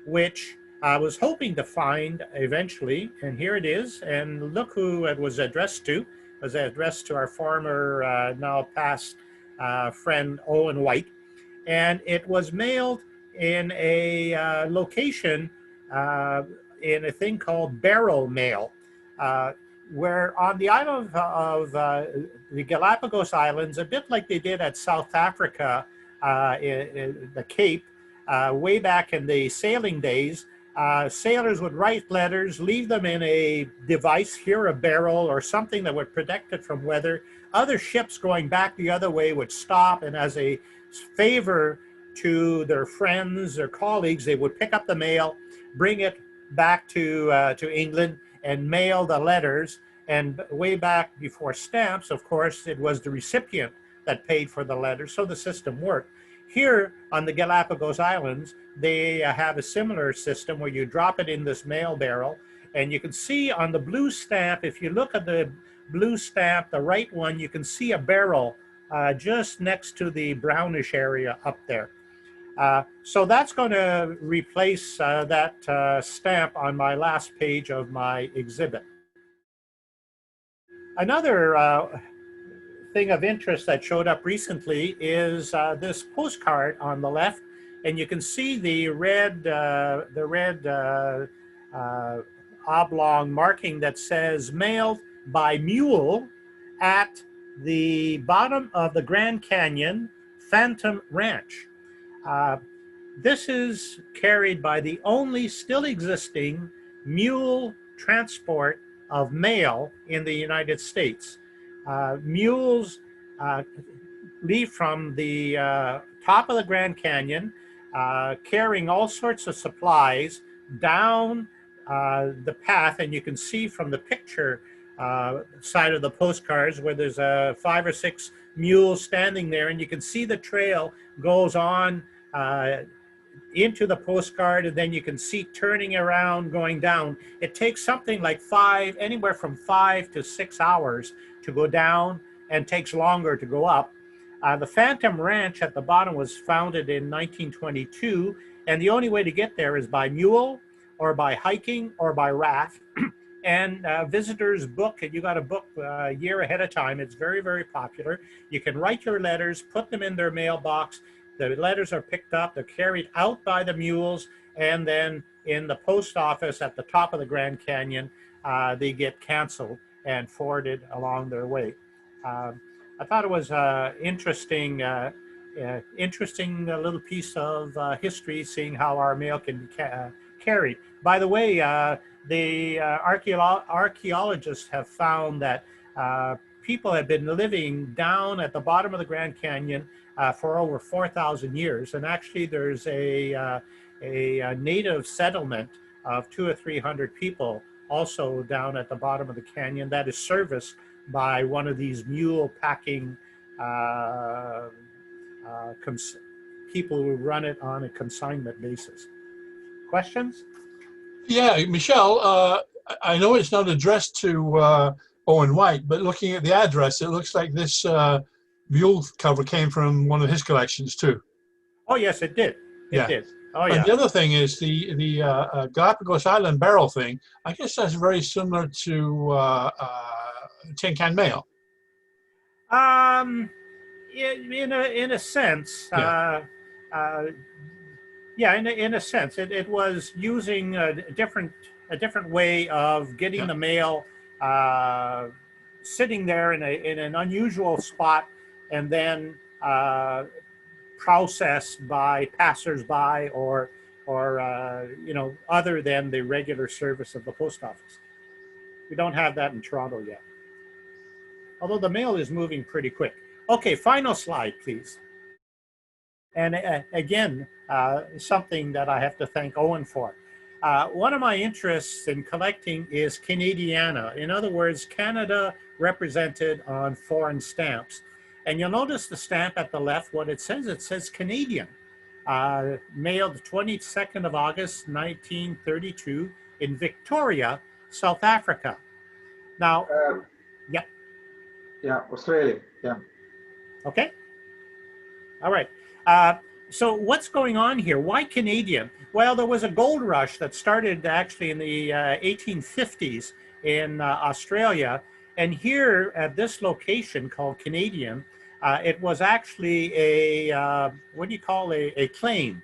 which I was hoping to find eventually, and here it is. And look who it was addressed to. It was addressed to our former, now past friend, Owen White. And it was mailed in a location in a thing called barrel mail, where on the island of the Galapagos Islands, a bit like they did at South Africa, in the Cape, way back in the sailing days, sailors would write letters, leave them in a device, here a barrel or something that would protect it from weather. Other ships going back the other way would stop, and as a favor to their friends or colleagues, they would pick up the mail, bring it back to England and mail the letters. And way back before stamps, of course, it was the recipient that paid for the letters, so the system worked. Here on the Galapagos Islands, they have a similar system where you drop it in this mail barrel, and you can see on the blue stamp, if you look at the blue stamp, the right one, you can see a barrel just next to the brownish area up there. So that's going to replace that stamp on my last page of my exhibit. Another thing of interest that showed up recently is this postcard on the left, and you can see the red oblong marking that says mailed by mule at the bottom of the Grand Canyon Phantom Ranch. This is carried by the only still existing mule transport of mail in the United States. Mules leave from the top of the Grand Canyon, carrying all sorts of supplies down the path, and you can see from the picture side of the postcards where there's 5 or 6 mules standing there, and you can see the trail goes on into the postcard, and then you can see turning around, going down. It takes something like anywhere from 5 to 6 hours to go down, and takes longer to go up. The Phantom Ranch at the bottom was founded in 1922, and the only way to get there is by mule or by hiking or by raft. And visitors book, and you got to book a year ahead of time. It's very, very popular. You can write your letters, put them in their mailbox. The letters are picked up, they're carried out by the mules, and then in the post office at the top of the Grand Canyon, they get canceled and forwarded along their way. I thought it was interesting little piece of history, seeing how our mail can be carried. By the way, the archaeologists have found that people have been living down at the bottom of the Grand Canyon for over 4,000 years. And actually there's a native settlement of 200 or 300 people also down at the bottom of the canyon that is serviced by one of these mule packing people who run it on a consignment basis. Questions? Yeah, Michelle, I know it's not addressed to Owen White, but looking at the address, it looks like this mule cover came from one of his collections too. Oh yes, it did. It did. Oh yeah. And the other thing is the Galapagos Island barrel thing. I guess that's very similar to tin can mail. In a sense, Yeah. in a sense, it was using a different way of getting the mail, sitting there in an unusual spot, and then processed by passers-by or you know, other than the regular service of the post office. We don't have that in Toronto yet. Although the mail is moving pretty quick. Okay, final slide, please. And again, something that I have to thank Owen for. One of my interests in collecting is Canadiana. In other words, Canada represented on foreign stamps. And you'll notice the stamp at the left, what it says Canadian. Mailed the 22nd of August, 1932 in Victoria, South Africa. Now, yeah. Yeah, Australia, yeah. Okay. All right. So what's going on here? Why Canadian? Well, there was a gold rush that started actually in the 1850s in Australia. And here at this location called Canadian, it was actually a, what do you call a claim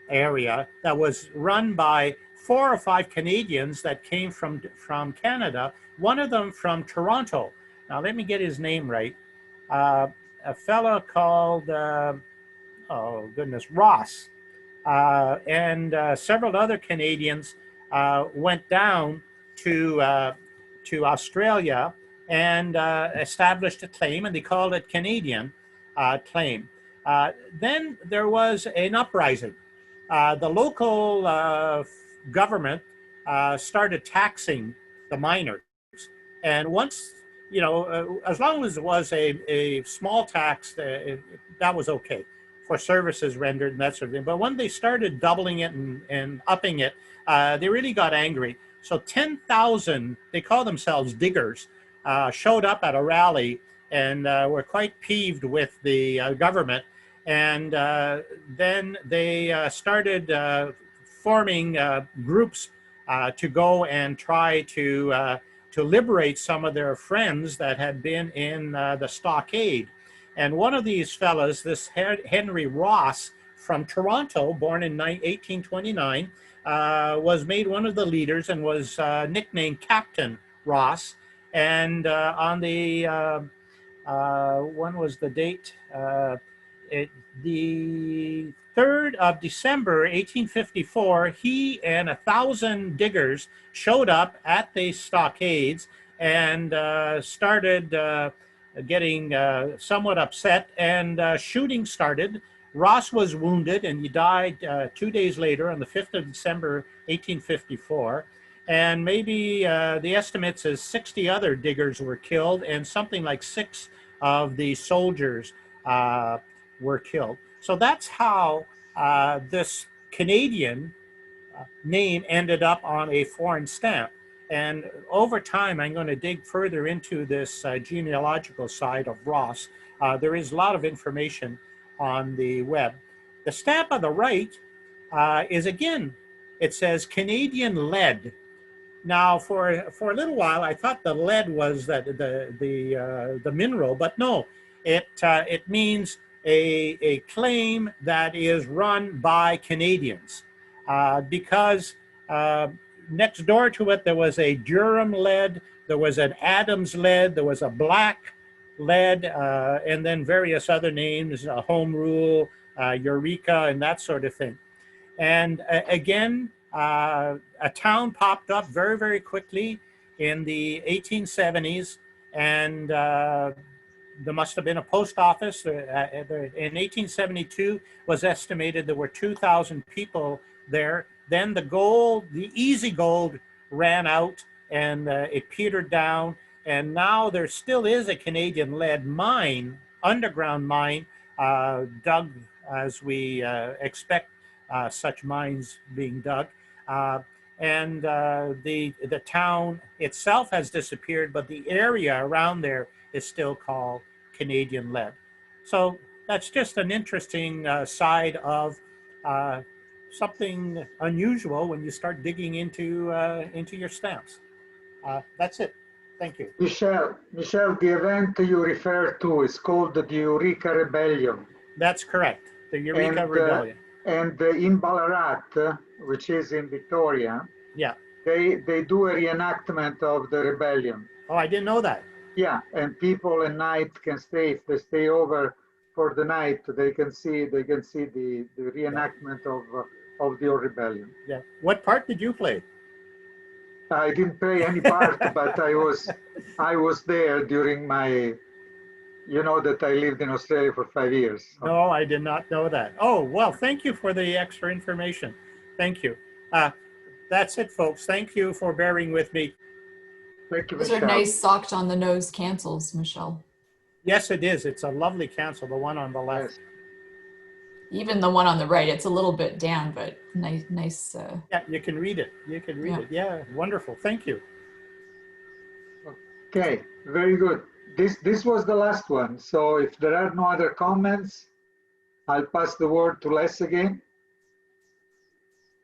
area that was run by 4 or 5 Canadians that came from Canada, one of them from Toronto. Now, let me get his name right. A fellow called, oh goodness, Ross, and several other Canadians went down to Australia and established a claim, and they called it Canadian claim. Then there was an uprising. The local government started taxing the miners, and once, you know, as long as it was a small tax, that was okay for services rendered and that sort of thing. But when they started doubling it and upping it, they really got angry. So 10,000, they call themselves diggers, showed up at a rally and were quite peeved with the government. And then they started forming groups to go and try to liberate some of their friends that had been in the stockade. And one of these fellas, this Henry Ross from Toronto, born in 1829, was made one of the leaders and was nicknamed Captain Ross. And on the, when was the date? The 3rd of December, 1854, he and 1,000 diggers showed up at the stockades and started getting somewhat upset, and shooting started. Ross was wounded and he died 2 days later on the 5th of December, 1854. And maybe the estimates is 60 other diggers were killed, and something like 6 of the soldiers were killed. So that's how this Canadian name ended up on a foreign stamp. And over time, I'm going to dig further into this genealogical side of Ross. There is a lot of information on the web. The stamp on the right is, again, it says Canadian lead. Now, for a little while, I thought the lead was the mineral, but no, it means a claim that is run by Canadians, because next door to it, there was a Durham lead, there was an Adams lead, there was a Black lead, and then various other names, Home Rule, Eureka, and that sort of thing. And again, a town popped up very, very quickly in the 1870s, and there must have been a post office. In 1872 was estimated there were 2,000 people there. Then the easy gold ran out and it petered down. And now there still is a Canadian lead mine, underground mine, dug as we expect such mines being dug. And the town itself has disappeared, but the area around there is still called Canadian lead. So that's just an interesting side of something unusual when you start digging into your stamps. That's it. Thank you. Michelle, the event you refer to is called the Eureka Rebellion. That's correct. The Eureka Rebellion. And in Ballarat, which is in Victoria, yeah, they do a reenactment of the rebellion. Oh, I didn't know that. Yeah, and people at night can stay, if they stay over for the night, they can see the reenactment of your rebellion. Yeah. What part did you play? I didn't play any part, but I was there during my, you know, that I lived in Australia for 5 years. So. No, I did not know that. Oh, well, thank you for the extra information. Thank you. That's it, folks. Thank you for bearing with me. Thank you, Those Michelle. are nice socked on the nose cancels, Michelle. Yes, it is. It's a lovely cancel, the one on the left. Yes. Even the one on the right, it's a little bit down, but nice. Yeah, you can read it. You can read it. Yeah, wonderful. Thank you. Okay, very good. This was the last one. So if there are no other comments, I'll pass the word to Les again.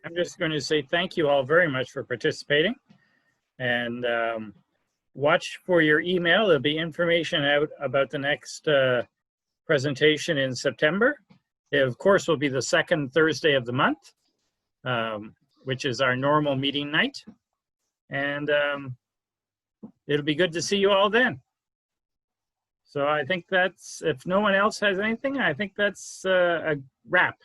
I'm just going to say thank you all very much for participating, and watch for your email. There'll be information out about the next presentation in September. It, of course, will be the second Thursday of the month, which is our normal meeting night. And it'll be good to see you all then. So I think that's, if no one else has anything, I think that's a wrap.